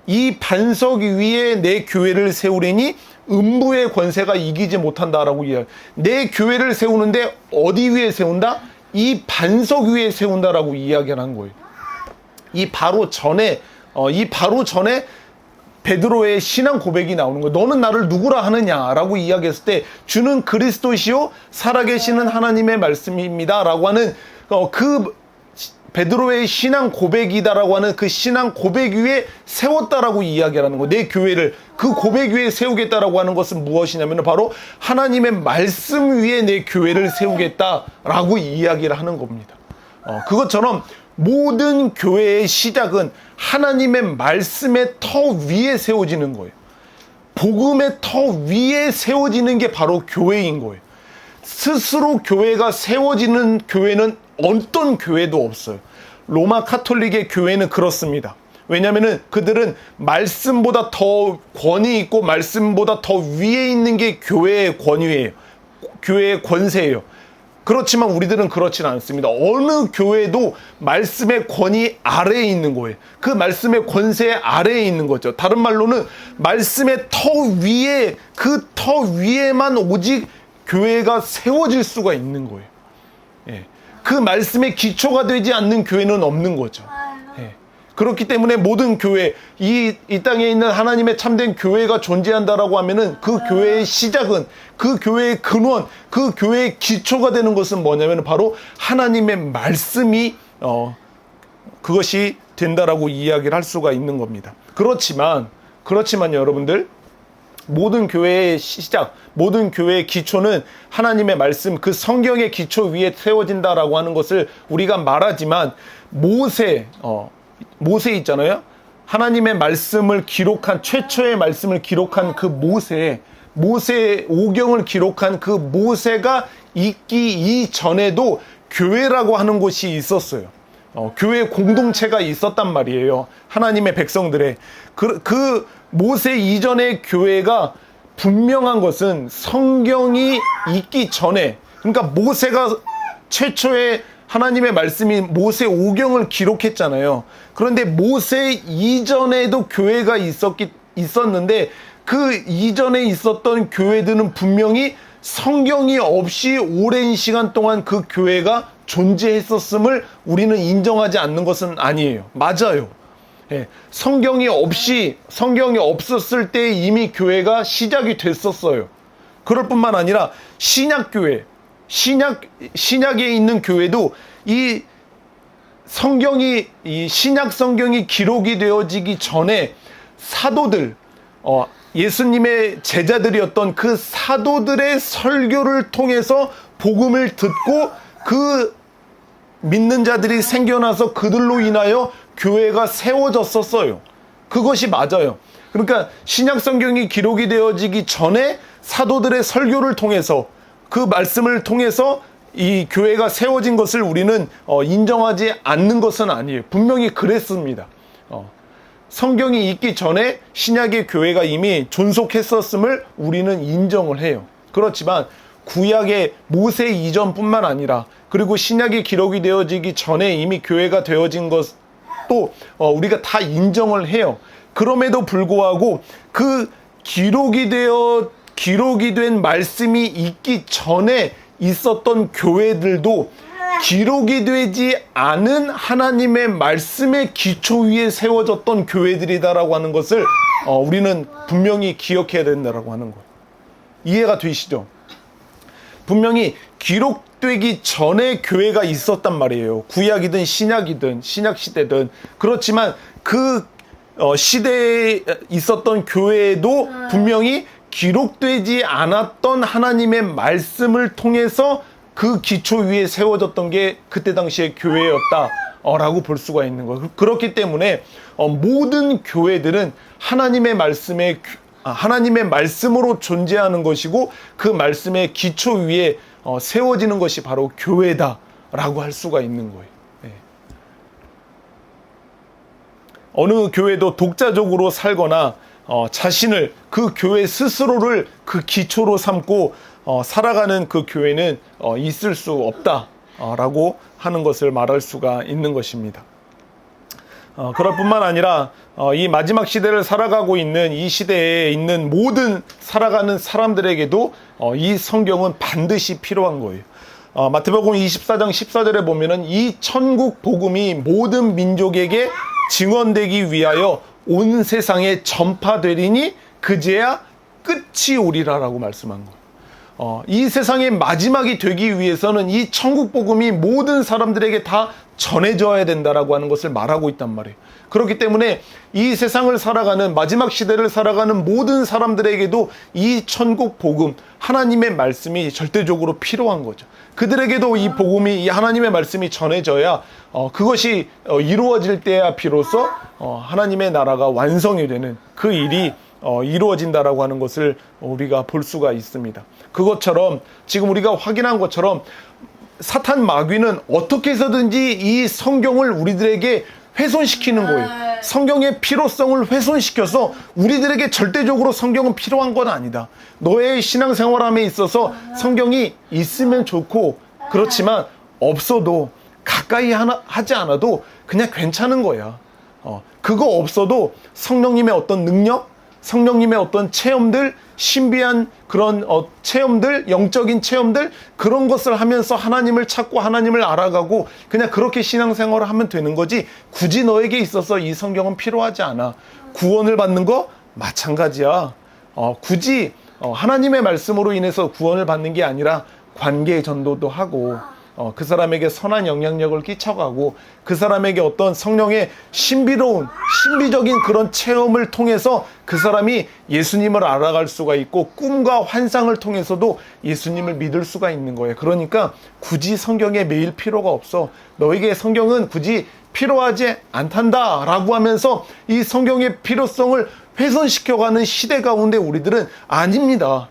이 반석 위에 내 교회를 세우리니 음부의 권세가 이기지 못한다라고 이야기해요. 내 교회를 세우는데 어디 위에 세운다? 이 반석 위에 세운다라고 이야기를 한 거예요. 이 바로 전에 베드로의 신앙 고백이 나오는 거예요. 너는 나를 누구라 하느냐라고 이야기했을 때 주는 그리스도시요 살아계시는 하나님의 말씀입니다라고 하는 그 베드로의 신앙 고백이다라고 하는 그 신앙 고백 위에 세웠다라고 이야기하는 거예요. 내 교회를 그 고백 위에 세우겠다라고 하는 것은 무엇이냐면 바로 하나님의 말씀 위에 내 교회를 세우겠다라고 이야기를 하는 겁니다. 그것처럼 모든 교회의 시작은 하나님의 말씀의 터 위에 세워지는 거예요. 복음의 터 위에 세워지는 게 바로 교회인 거예요. 스스로 교회가 세워지는 교회는 어떤 교회도 없어요. 로마 카톨릭의 교회는 그렇습니다. 왜냐하면 그들은 말씀보다 더 권위 있고 말씀보다 더 위에 있는 게 교회의 권위예요. 교회의 권세예요. 그렇지만 우리들은 그렇지는 않습니다. 어느 교회도 말씀의 권위 아래에 있는 거예요. 그 말씀의 권세 아래에 있는 거죠. 다른 말로는 말씀의 터 위에, 그 터 위에만 오직 교회가 세워질 수가 있는 거예요. 예. 그 말씀의 기초가 되지 않는 교회는 없는 거죠. 예. 그렇기 때문에 모든 교회, 이 땅에 있는 하나님의 참된 교회가 존재한다라고 하면은 그 교회의 시작은, 그 교회의 근원, 그 교회의 기초가 되는 것은 뭐냐면 바로 하나님의 말씀이 그것이 된다라고 이야기를 할 수가 있는 겁니다. 그렇지만 여러분들, 모든 교회의 시작, 모든 교회의 기초는 하나님의 말씀, 그 성경의 기초 위에 세워진다라고 하는 것을 우리가 말하지만 모세 있잖아요. 하나님의 말씀을 기록한, 최초의 말씀을 기록한 그 모세의 오경을 기록한 그 모세가 있기 이전에도 교회라고 하는 곳이 있었어요. 교회 공동체가 있었단 말이에요. 하나님의 백성들의. 그 모세 이전의 교회가 분명한 것은 성경이 있기 전에, 그러니까 모세가 최초의 하나님의 말씀이 모세 오경을 기록했잖아요. 그런데 모세 이전에도 교회가 있었는데 그 이전에 있었던 교회들은 분명히 성경이 없이 오랜 시간 동안 그 교회가 존재했었음을 우리는 인정하지 않는 것은 아니에요. 맞아요. 예, 성경이 없었을 때 이미 교회가 시작이 됐었어요. 그럴 뿐만 아니라 신약교회, 신약에 있는 교회도 이 신약 성경이 기록이 되어지기 전에 사도들, 예수님의 제자들이었던 그 사도들의 설교를 통해서 복음을 듣고 그 믿는 자들이 생겨나서 그들로 인하여 교회가 세워졌었어요. 그것이 맞아요. 그러니까 신약 성경이 기록이 되어지기 전에 사도들의 설교를 통해서, 그 말씀을 통해서 이 교회가 세워진 것을 우리는 인정하지 않는 것은 아니에요. 분명히 그랬습니다. 성경이 있기 전에 신약의 교회가 이미 존속했었음을 우리는 인정을 해요. 그렇지만 구약의 모세 이전뿐만 아니라, 그리고 신약이 기록이 되어지기 전에 이미 교회가 되어진 것도 우리가 다 인정을 해요. 그럼에도 불구하고 그 기록이 된 말씀이 있기 전에 있었던 교회들도 기록이 되지 않은 하나님의 말씀의 기초 위에 세워졌던 교회들이다라고 하는 것을 우리는 분명히 기억해야 된다라고 하는 거예요. 이해가 되시죠? 분명히 기록되기 전에 교회가 있었단 말이에요. 구약이든 신약이든 신약시대든. 그렇지만 그 시대에 있었던 교회도 분명히 기록되지 않았던 하나님의 말씀을 통해서 그 기초 위에 세워졌던 게 그때 당시의 교회였다라고 볼 수가 있는 거예요. 그렇기 때문에 모든 교회들은 하나님의 말씀으로 존재하는 것이고, 그 말씀의 기초 위에 세워지는 것이 바로 교회다라고 할 수가 있는 거예요. 네. 어느 교회도 독자적으로 살거나 자신을, 그 교회 스스로를 그 기초로 삼고 살아가는 그 교회는 있을 수 없다라고 하는 것을 말할 수가 있는 것입니다. 그럴 뿐만 아니라 이 마지막 시대를 살아가고 있는 이 시대에 있는 모든 살아가는 사람들에게도 이 성경은 반드시 필요한 거예요. 마태복음 24장 14절에 보면은 이 천국 복음이 모든 민족에게 증언되기 위하여 온 세상에 전파되리니 그제야 끝이 오리라라고 말씀한 거예요. 이 세상의 마지막이 되기 위해서는 이 천국 복음이 모든 사람들에게 다 전해져야 된다라고 하는 것을 말하고 있단 말이에요. 그렇기 때문에 이 세상을 살아가는, 마지막 시대를 살아가는 모든 사람들에게도 이 천국 복음, 하나님의 말씀이 절대적으로 필요한 거죠. 그들에게도 이 복음이, 이 하나님의 말씀이 전해져야 그것이 이루어질 때야 비로소 하나님의 나라가 완성이 되는 그 일이 이루어진다라고 하는 것을 우리가 볼 수가 있습니다. 그것처럼 지금 우리가 확인한 것처럼 사탄 마귀는 어떻게 해서든지 이 성경을 우리들에게 훼손시키는 거예요. 성경의 필요성을 훼손시켜서 우리들에게 절대적으로 성경은 필요한 건 아니다. 너의 신앙생활함에 있어서 성경이 있으면 좋고 그렇지만 없어도 가까이 하지 않아도 그냥 괜찮은 거야. 그거 없어도 성령님의 어떤 능력, 성령님의 어떤 체험들, 신비한 그런 체험들, 영적인 체험들, 그런 것을 하면서 하나님을 찾고 하나님을 알아가고 그냥 그렇게 신앙생활을 하면 되는 거지, 굳이 너에게 있어서 이 성경은 필요하지 않아. 구원을 받는 거 마찬가지야. 굳이 하나님의 말씀으로 인해서 구원을 받는 게 아니라 관계 전도도 하고 그 사람에게 선한 영향력을 끼쳐가고 그 사람에게 어떤 성령의 신비적인 그런 체험을 통해서 그 사람이 예수님을 알아갈 수가 있고 꿈과 환상을 통해서도 예수님을 믿을 수가 있는 거예요. 그러니까 굳이 성경에 매일 필요가 없어. 너에게 성경은 굳이 필요하지 않단다 라고 하면서 이 성경의 필요성을 훼손시켜가는 시대 가운데 우리들은 아닙니다.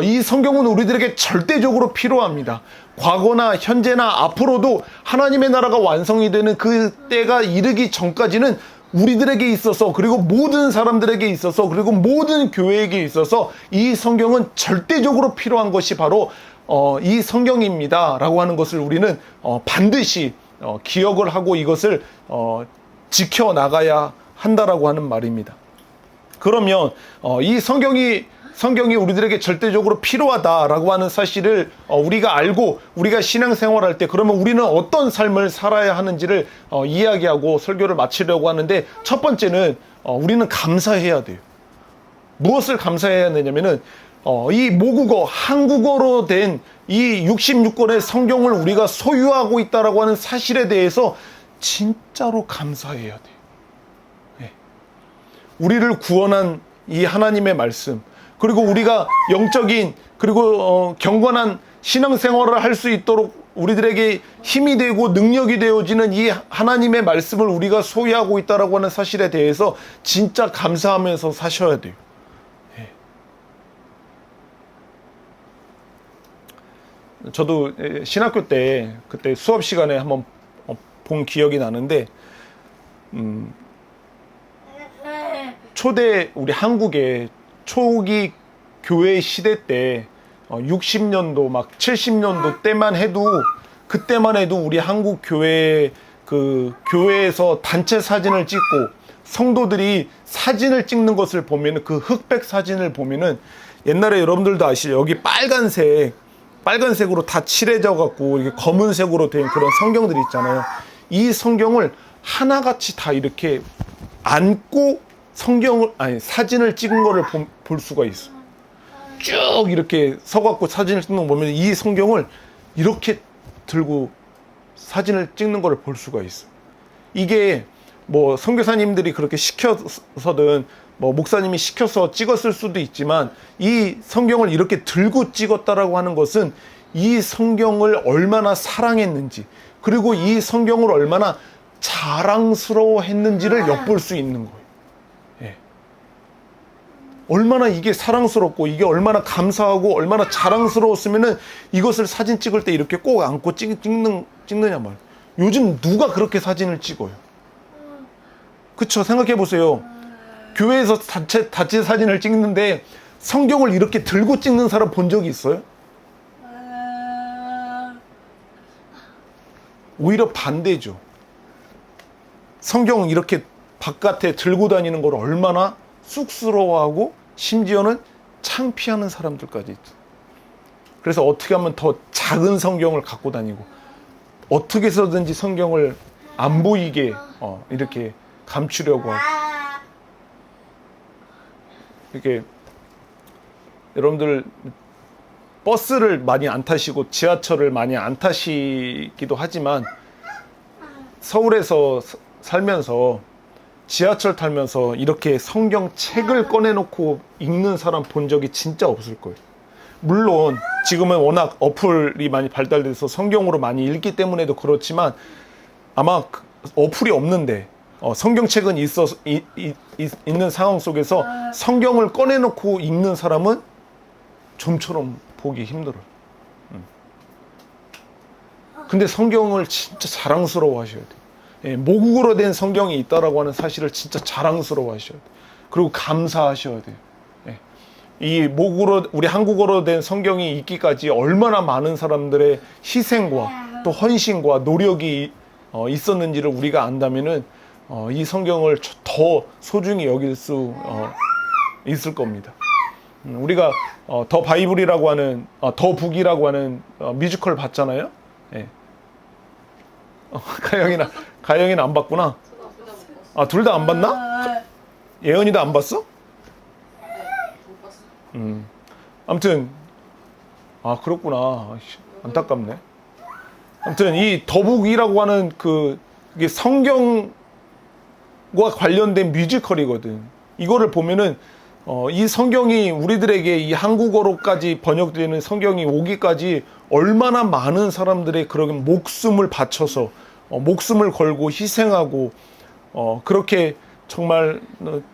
이 성경은 우리들에게 절대적으로 필요합니다. 과거나 현재나 앞으로도 하나님의 나라가 완성이 되는 그 때가 이르기 전까지는 우리들에게 있어서, 그리고 모든 사람들에게 있어서, 그리고 모든 교회에게 있어서 이 성경은 절대적으로 필요한 것이 바로 이 성경입니다 라고 하는 것을 우리는 반드시 기억을 하고 이것을 지켜나가야 한다라고 하는 말입니다. 그러면 이 성경이 우리들에게 절대적으로 필요하다라고 하는 사실을 우리가 알고 우리가 신앙생활할 때 그러면 우리는 어떤 삶을 살아야 하는지를 이야기하고 설교를 마치려고 하는데, 첫 번째는 우리는 감사해야 돼요. 무엇을 감사해야 되냐면은 이 모국어, 한국어로 된 이 66권의 성경을 우리가 소유하고 있다라고 하는 사실에 대해서 진짜로 감사해야 돼요. 네. 우리를 구원한 이 하나님의 말씀, 그리고 우리가 영적인 그리고 경건한 신앙생활을 할 수 있도록 우리들에게 힘이 되고 능력이 되어지는 이 하나님의 말씀을 우리가 소유하고 있다라고 하는 사실에 대해서 진짜 감사하면서 사셔야 돼요. 네. 저도 신학교 때 그때 수업 시간에 한번 본 기억이 나는데, 초대 우리 한국의 초기 교회 시대 때 60년도 막 70년도 때만 해도, 그때만 해도 우리 한국 교회 교회에서 단체 사진을 찍고 성도들이 사진을 찍는 것을 보면, 그 흑백 사진을 보면은 옛날에 여러분들도 아시죠? 여기 빨간색으로 다 칠해져 갖고 이게 검은색으로 된 그런 성경들이 있잖아요. 이 성경을 하나같이 다 이렇게 안고 사진을 찍은 거를 볼 수가 있어. 쭉 이렇게 서갖고 사진을 찍는 거 보면 이 성경을 이렇게 들고 사진을 찍는 거를 볼 수가 있어. 이게 뭐 선교사님들이 그렇게 시켜서든 뭐 목사님이 시켜서 찍었을 수도 있지만, 이 성경을 이렇게 들고 찍었다라고 하는 것은 이 성경을 얼마나 사랑했는지, 그리고 이 성경을 얼마나 자랑스러워했는지를 엿볼 수 있는 거예요. 예. 얼마나 이게 사랑스럽고 이게 얼마나 감사하고 얼마나 자랑스러웠으면은 이것을 사진 찍을 때 이렇게 꼭 안고 찍느냐 말이에요. 요즘 누가 그렇게 사진을 찍어요? 그쵸? 생각해 보세요. 교회에서 단체 사진을 찍는데 성경을 이렇게 들고 찍는 사람 본 적이 있어요? 오히려 반대죠. 성경 이렇게 바깥에 들고 다니는 걸 얼마나 쑥스러워하고 심지어는 창피하는 사람들까지 있죠. 그래서 어떻게 하면 더 작은 성경을 갖고 다니고 어떻게 해서든지 성경을 안 보이게 이렇게 감추려고 하고. 이렇게 여러분들 버스를 많이 안 타시고 지하철을 많이 안 타시기도 하지만, 서울에서 살면서 지하철 타면서 이렇게 성경책을 꺼내놓고 읽는 사람 본 적이 진짜 없을 거예요. 물론 지금은 워낙 어플이 많이 발달돼서 성경으로 많이 읽기 때문에도 그렇지만, 아마 어플이 없는데 성경책은 있는 상황 속에서 성경을 꺼내놓고 읽는 사람은 좀처럼 보기 힘들어요. 근데 성경을 진짜 자랑스러워 하셔야 돼요. 예, 모국어로 된 성경이 있다라고 하는 사실을 진짜 자랑스러워 하셔야 돼요. 그리고 감사하셔야 돼요. 예, 이 모국어로, 우리 한국어로 된 성경이 있기까지 얼마나 많은 사람들의 희생과 또 헌신과 노력이 있었는지를 우리가 안다면은 이 성경을 더 소중히 여길 수 있을 겁니다. 우리가 더 바이블이라고 하는 더 북이라고 하는 뮤지컬 봤잖아요. 예. 가영이는 안 봤구나. 아, 둘 다 안 봤나? 예언이도 안 봤어? 아무튼 그렇구나. 안타깝네. 아무튼 이 더북이라고 하는 이게 성경과 관련된 뮤지컬이거든. 이거를 보면은 이 성경이 우리들에게 이 한국어로까지 번역되는 성경이 오기까지 얼마나 많은 사람들의 그런 목숨을 바쳐서 목숨을 걸고 희생하고 그렇게 정말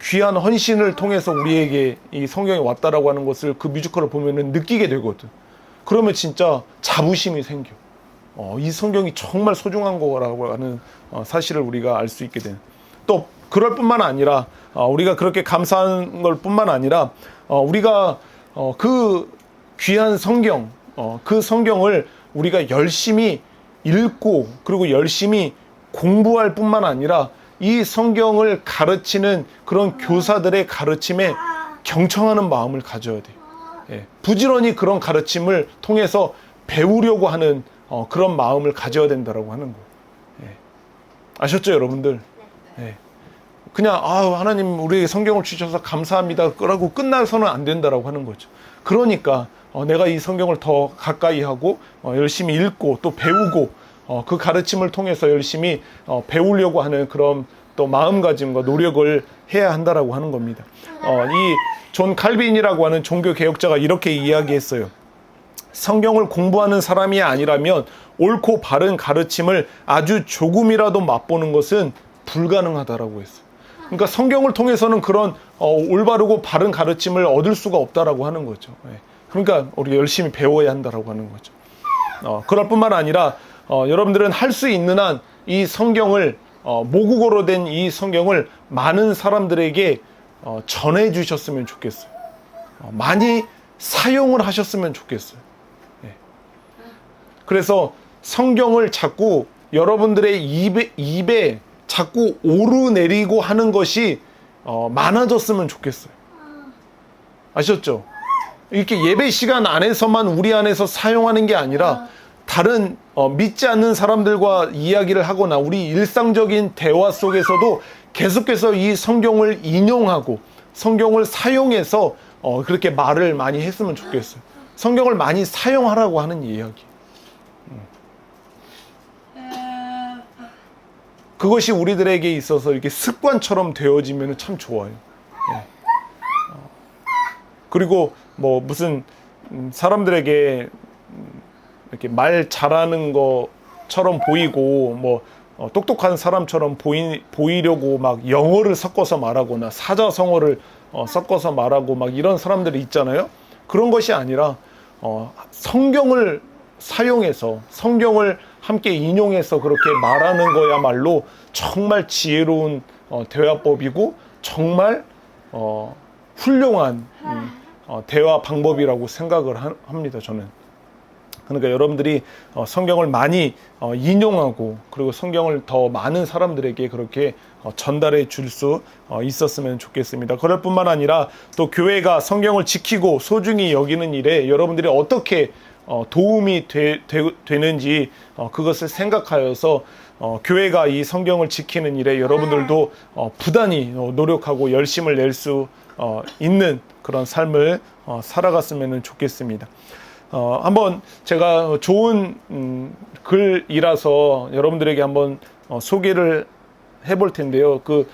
귀한 헌신을 통해서 우리에게 이 성경이 왔다라고 하는 것을 그 뮤지컬을 보면은 느끼게 되거든. 그러면 진짜 자부심이 생겨. 이 성경이 정말 소중한 거라고 하는 사실을 우리가 알 수 있게 되는. 또 그럴 뿐만 아니라 우리가 그렇게 감사한 걸 뿐만 아니라 우리가 그 귀한 성경, 그 성경을 우리가 열심히 읽고 그리고 열심히 공부할 뿐만 아니라 이 성경을 가르치는 그런 교사들의 가르침에 경청하는 마음을 가져야 돼요. 예, 부지런히 그런 가르침을 통해서 배우려고 하는 그런 마음을 가져야 된다라고 하는 거예요. 예. 아셨죠, 여러분들? 예. 그냥 하나님 우리에게 성경을 주셔서 감사합니다 라고 끝나서는 안 된다라고 하는 거죠. 그러니까 내가 이 성경을 더 가까이 하고 열심히 읽고 또 배우고 그 가르침을 통해서 열심히 배우려고 하는 그런 또 마음가짐과 노력을 해야 한다라고 하는 겁니다. 이 존 칼빈이라고 하는 종교 개혁자가 이렇게 이야기했어요. 성경을 공부하는 사람이 아니라면 옳고 바른 가르침을 아주 조금이라도 맛보는 것은 불가능하다라고 했어요. 그러니까 성경을 통해서는 그런 올바르고 바른 가르침을 얻을 수가 없다라고 하는 거죠. 그러니까 우리가 열심히 배워야 한다라고 하는 거죠. 그럴 뿐만 아니라 여러분들은 할 수 있는 한 이 성경을 모국어로 된 이 성경을 많은 사람들에게 전해 주셨으면 좋겠어요. 많이 사용을 하셨으면 좋겠어요. 그래서 성경을 자꾸 여러분들의 입에 자꾸 오르내리고 하는 것이 많아졌으면 좋겠어요. 아셨죠? 이렇게 예배 시간 안에서만 우리 안에서 사용하는 게 아니라 다른 믿지 않는 사람들과 이야기를 하거나 우리 일상적인 대화 속에서도 계속해서 이 성경을 인용하고 성경을 사용해서 그렇게 말을 많이 했으면 좋겠어요. 성경을 많이 사용하라고 하는 이야기. 그것이 우리들에게 있어서 이렇게 습관처럼 되어지면 참 좋아요. 예. 그리고 무슨 사람들에게 이렇게 말 잘하는 것처럼 보이고 똑똑한 사람처럼 보이려고 막 영어를 섞어서 말하거나 사자성어를 섞어서 말하고 막 이런 사람들이 있잖아요. 그런 것이 아니라 성경을 사용해서 성경을 함께 인용해서 그렇게 말하는 거야말로 정말 지혜로운 대화법이고 정말 훌륭한 대화 방법이라고 생각을 합니다. 저는. 그러니까 여러분들이 성경을 많이 인용하고 그리고 성경을 더 많은 사람들에게 그렇게 전달해 줄 수 있었으면 좋겠습니다. 그럴 뿐만 아니라 또 교회가 성경을 지키고 소중히 여기는 일에 여러분들이 어떻게 도움이 되는지 그것을 생각하여서 교회가 이 성경을 지키는 일에 여러분들도 부단히 노력하고 열심을 낼 수 있는 그런 삶을 살아갔으면 좋겠습니다. 한번 제가 좋은 글이라서 여러분들에게 한번 소개를 해볼 텐데요. 그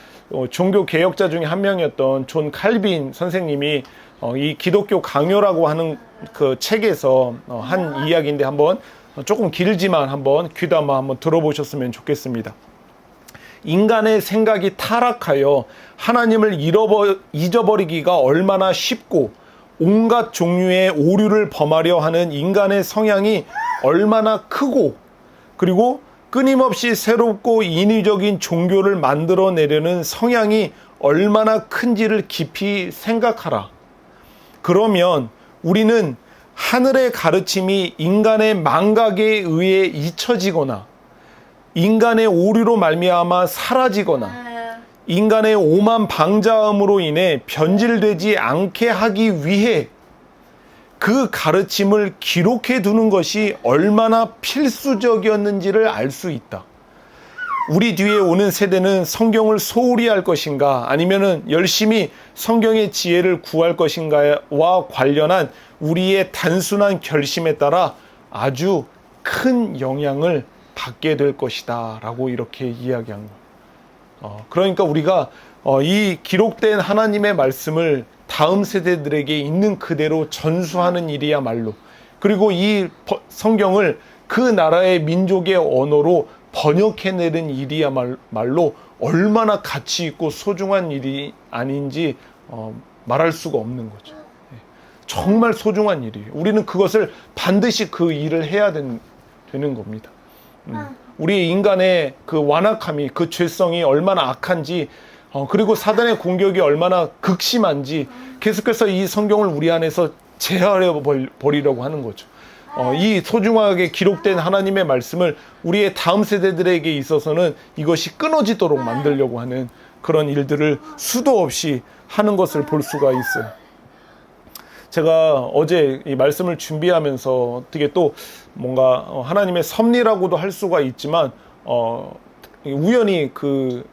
종교 개혁자 중에 한 명이었던 존 칼빈 선생님이 이 기독교 강요라고 하는 그 책에서 한 이야기인데 한번 조금 길지만 한번 귀담아 한번 들어보셨으면 좋겠습니다. 인간의 생각이 타락하여 하나님을 잊어버리기가 얼마나 쉽고 온갖 종류의 오류를 범하려 하는 인간의 성향이 얼마나 크고 그리고 끊임없이 새롭고 인위적인 종교를 만들어내려는 성향이 얼마나 큰지를 깊이 생각하라. 그러면 우리는 하늘의 가르침이 인간의 망각에 의해 잊혀지거나 인간의 오류로 말미암아 사라지거나 인간의 오만 방자함으로 인해 변질되지 않게 하기 위해 그 가르침을 기록해 두는 것이 얼마나 필수적이었는지를 알 수 있다. 우리 뒤에 오는 세대는 성경을 소홀히 할 것인가 아니면은 열심히 성경의 지혜를 구할 것인가와 관련한 우리의 단순한 결심에 따라 아주 큰 영향을 받게 될 것이다 라고 이렇게 이야기한 거예요. 그러니까 우리가 이 기록된 하나님의 말씀을 다음 세대들에게 있는 그대로 전수하는 일이야말로, 그리고 이 성경을 그 나라의 민족의 언어로 번역해내는 일이야말로 얼마나 가치 있고 소중한 일이 아닌지 말할 수가 없는 거죠. 정말 소중한 일이에요. 우리는 그것을 반드시 그 일을 해야 되는 겁니다. 우리 인간의 그 완악함이, 그 죄성이 얼마나 악한지, 그리고 사단의 공격이 얼마나 극심한지 계속해서 이 성경을 우리 안에서 제하려 버리려고 하는 거죠. 이 소중하게 기록된 하나님의 말씀을 우리의 다음 세대들에게 있어서는 이것이 끊어지도록 만들려고 하는 그런 일들을 수도 없이 하는 것을 볼 수가 있어요. 제가 어제 이 말씀을 준비하면서 어떻게 또 뭔가 하나님의 섭리라고도 할 수가 있지만 우연히 그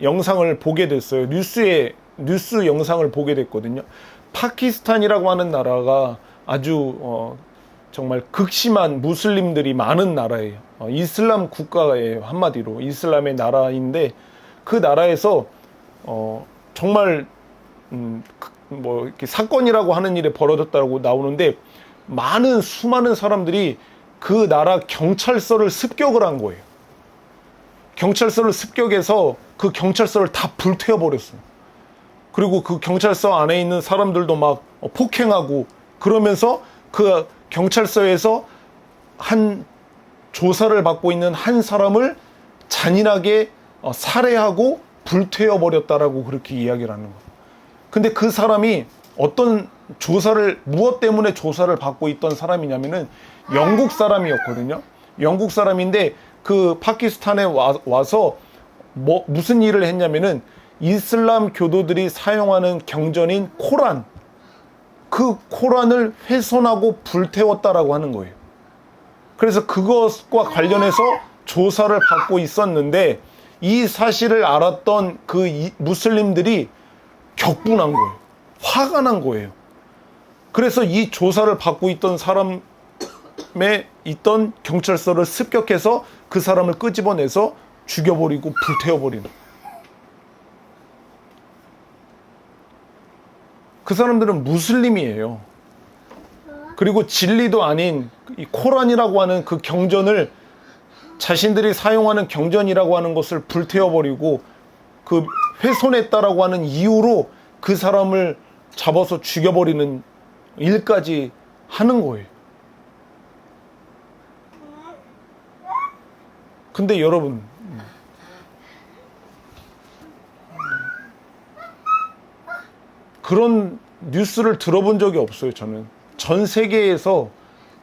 영상을 보게 됐어요. 뉴스 영상을 보게 됐거든요. 파키스탄이라고 하는 나라가 아주 정말 극심한 무슬림들이 많은 나라예요. 이슬람 국가예요. 한마디로 이슬람의 나라인데 그 나라에서 정말 뭐 이렇게 사건이라고 하는 일에 벌어졌다고 나오는데 수많은 사람들이 그 나라 경찰서를 습격을 한 거예요. 경찰서를 습격해서 그 경찰서를 다 불태워버렸어요. 그리고 그 경찰서 안에 있는 사람들도 막 폭행하고 그러면서 그 경찰서에서 한 조사를 받고 있는 한 사람을 잔인하게 살해하고 불태워버렸다라고 그렇게 이야기를 하는 거예요. 근데 그 사람이 무엇 때문에 조사를 받고 있던 사람이냐면은 영국 사람이었거든요. 영국 사람인데 그 파키스탄에 와서 무슨 일을 했냐면은 이슬람 교도들이 사용하는 경전인 코란, 그 코란을 훼손하고 불태웠다라고 하는 거예요. 그래서 그것과 관련해서 조사를 받고 있었는데 이 사실을 알았던 그 무슬림들이 격분한 거예요. 화가 난 거예요. 그래서 이 조사를 받고 있던 사람의 있던 경찰서를 습격해서 그 사람을 끄집어내서 죽여버리고 불태워버리는. 그 사람들은 무슬림이에요. 그리고 진리도 아닌 이 코란이라고 하는 그 경전을, 자신들이 사용하는 경전이라고 하는 것을 불태워버리고 그 훼손했다라고 하는 이유로 그 사람을 잡아서 죽여버리는 일까지 하는 거예요. 근데 여러분, 그런 뉴스를 들어본 적이 없어요. 저는 전 세계에서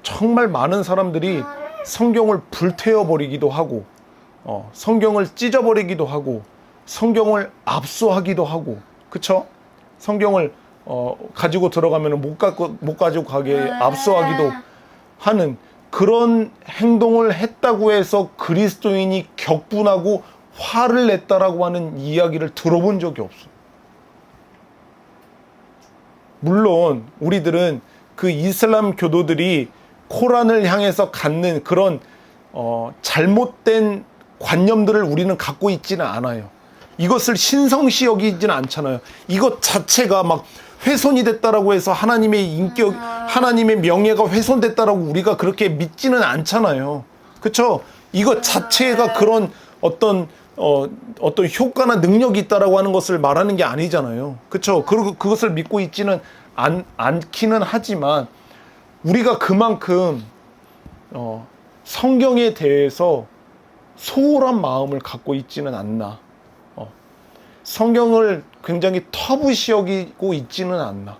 정말 많은 사람들이 성경을 불태워버리기도 하고 성경을 찢어버리기도 하고 성경을 압수하기도 하고, 그쵸? 성경을 가지고 들어가면 못 가지고 가게 압수하기도 하는 그런 행동을 했다고 해서 그리스도인이 격분하고 화를 냈다라고 하는 이야기를 들어본 적이 없어요. 물론 우리들은 그 이슬람 교도들이 코란을 향해서 갖는 그런 잘못된 관념들을 우리는 갖고 있지는 않아요. 이것을 신성시 여기지는 않잖아요. 이것 자체가 막 훼손이 됐다라고 해서 하나님의 인격, 하나님의 명예가 훼손됐다라고 우리가 그렇게 믿지는 않잖아요. 그렇죠? 이것 자체가 그런 어떤 어떤 효과나 능력이 있다라고 하는 것을 말하는 게 아니잖아요. 그렇죠? 그리고 그것을 믿고 있지는 않기는 하지만 우리가 그만큼 성경에 대해서 소홀한 마음을 갖고 있지는 않나. 성경을 굉장히 터부시 여기고 있지는 않나.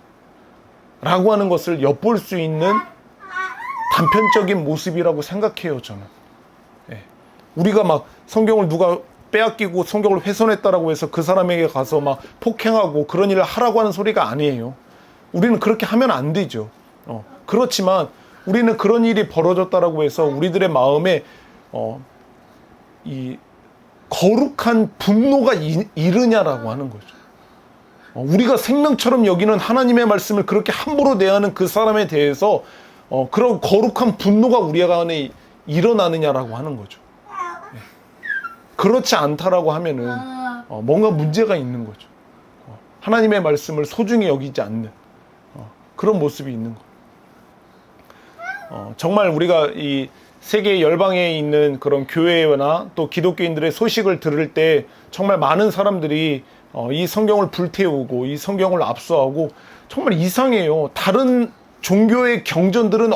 라고 하는 것을 엿볼 수 있는 단편적인 모습이라고 생각해요, 저는. 예. 우리가 막 성경을 누가 빼앗기고 성경을 훼손했다라고 해서 그 사람에게 가서 막 폭행하고 그런 일을 하라고 하는 소리가 아니에요. 우리는 그렇게 하면 안 되죠. 그렇지만 우리는 그런 일이 벌어졌다라고 해서 우리들의 마음에 이 거룩한 분노가 이르냐라고 하는 거죠. 우리가 생명처럼 여기는 하나님의 말씀을 그렇게 함부로 대하는 그 사람에 대해서 그런 거룩한 분노가 우리 안에 일어나느냐라고 하는 거죠. 그렇지 않다라고 하면은 뭔가 문제가 있는 거죠. 하나님의 말씀을 소중히 여기지 않는 그런 모습이 있는 거예요. 정말 우리가 이 세계 열방에 있는 그런 교회나 또 기독교인들의 소식을 들을 때 정말 많은 사람들이 이 성경을 불태우고 이 성경을 압수하고 정말 이상해요. 다른 종교의 경전들은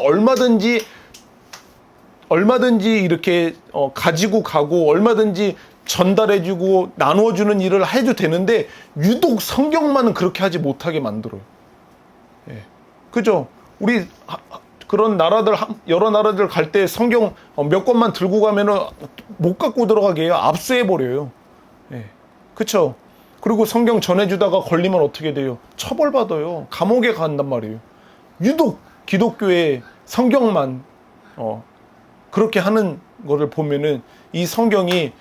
얼마든지 이렇게 가지고 가고 얼마든지 전달해주고 나누어주는 일을 해도 되는데 유독 성경만은 그렇게 하지 못하게 만들어요. 예. 그죠? 우리 그런 나라들 여러 나라들 갈 때 성경 몇 권만 들고 가면은 못 갖고 들어가게 해요. 압수해 버려요. 예. 그쵸? 그리고 성경 전해주다가 걸리면 어떻게 돼요? 처벌받아요. 감옥에 간단 말이에요. 유독 기독교의 성경만 그렇게 하는 거를 보면은 이 성경이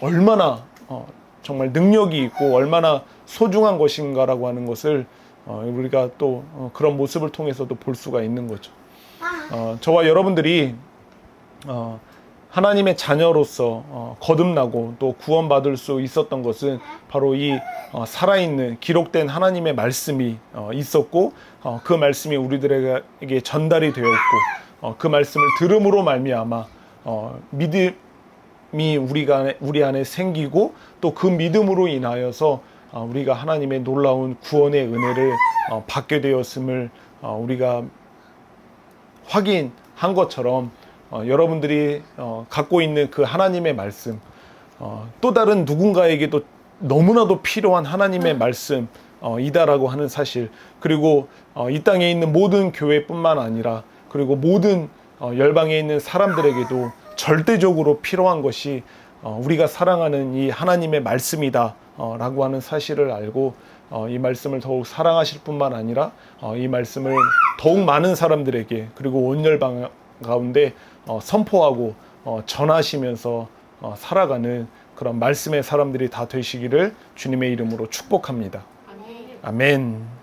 얼마나 정말 능력이 있고 얼마나 소중한 것인가라고 하는 것을 우리가 또 그런 모습을 통해서도 볼 수가 있는 거죠. 저와 여러분들이 하나님의 자녀로서 거듭나고 또 구원받을 수 있었던 것은 바로 이 살아있는 기록된 하나님의 말씀이 있었고 그 말씀이 우리들에게 전달이 되었고 그 말씀을 들음으로 말미암아 믿음이 우리 안에 생기고 또 그 믿음으로 인하여서 우리가 하나님의 놀라운 구원의 은혜를 받게 되었음을 우리가 확인한 것처럼 여러분들이 갖고 있는 그 하나님의 말씀 또 다른 누군가에게도 너무나도 필요한 하나님의 말씀 이다라고 하는 사실 그리고 이 땅에 있는 모든 교회뿐만 아니라 그리고 모든 열방에 있는 사람들에게도 절대적으로 필요한 것이 우리가 사랑하는 이 하나님의 말씀이다 라고 하는 사실을 알고 이 말씀을 더욱 사랑하실 뿐만 아니라 이 말씀을 더욱 많은 사람들에게 그리고 온 열방 가운데 선포하고 전하시면서 살아가는 그런 말씀의 사람들이 다 되시기를 주님의 이름으로 축복합니다. 아멘.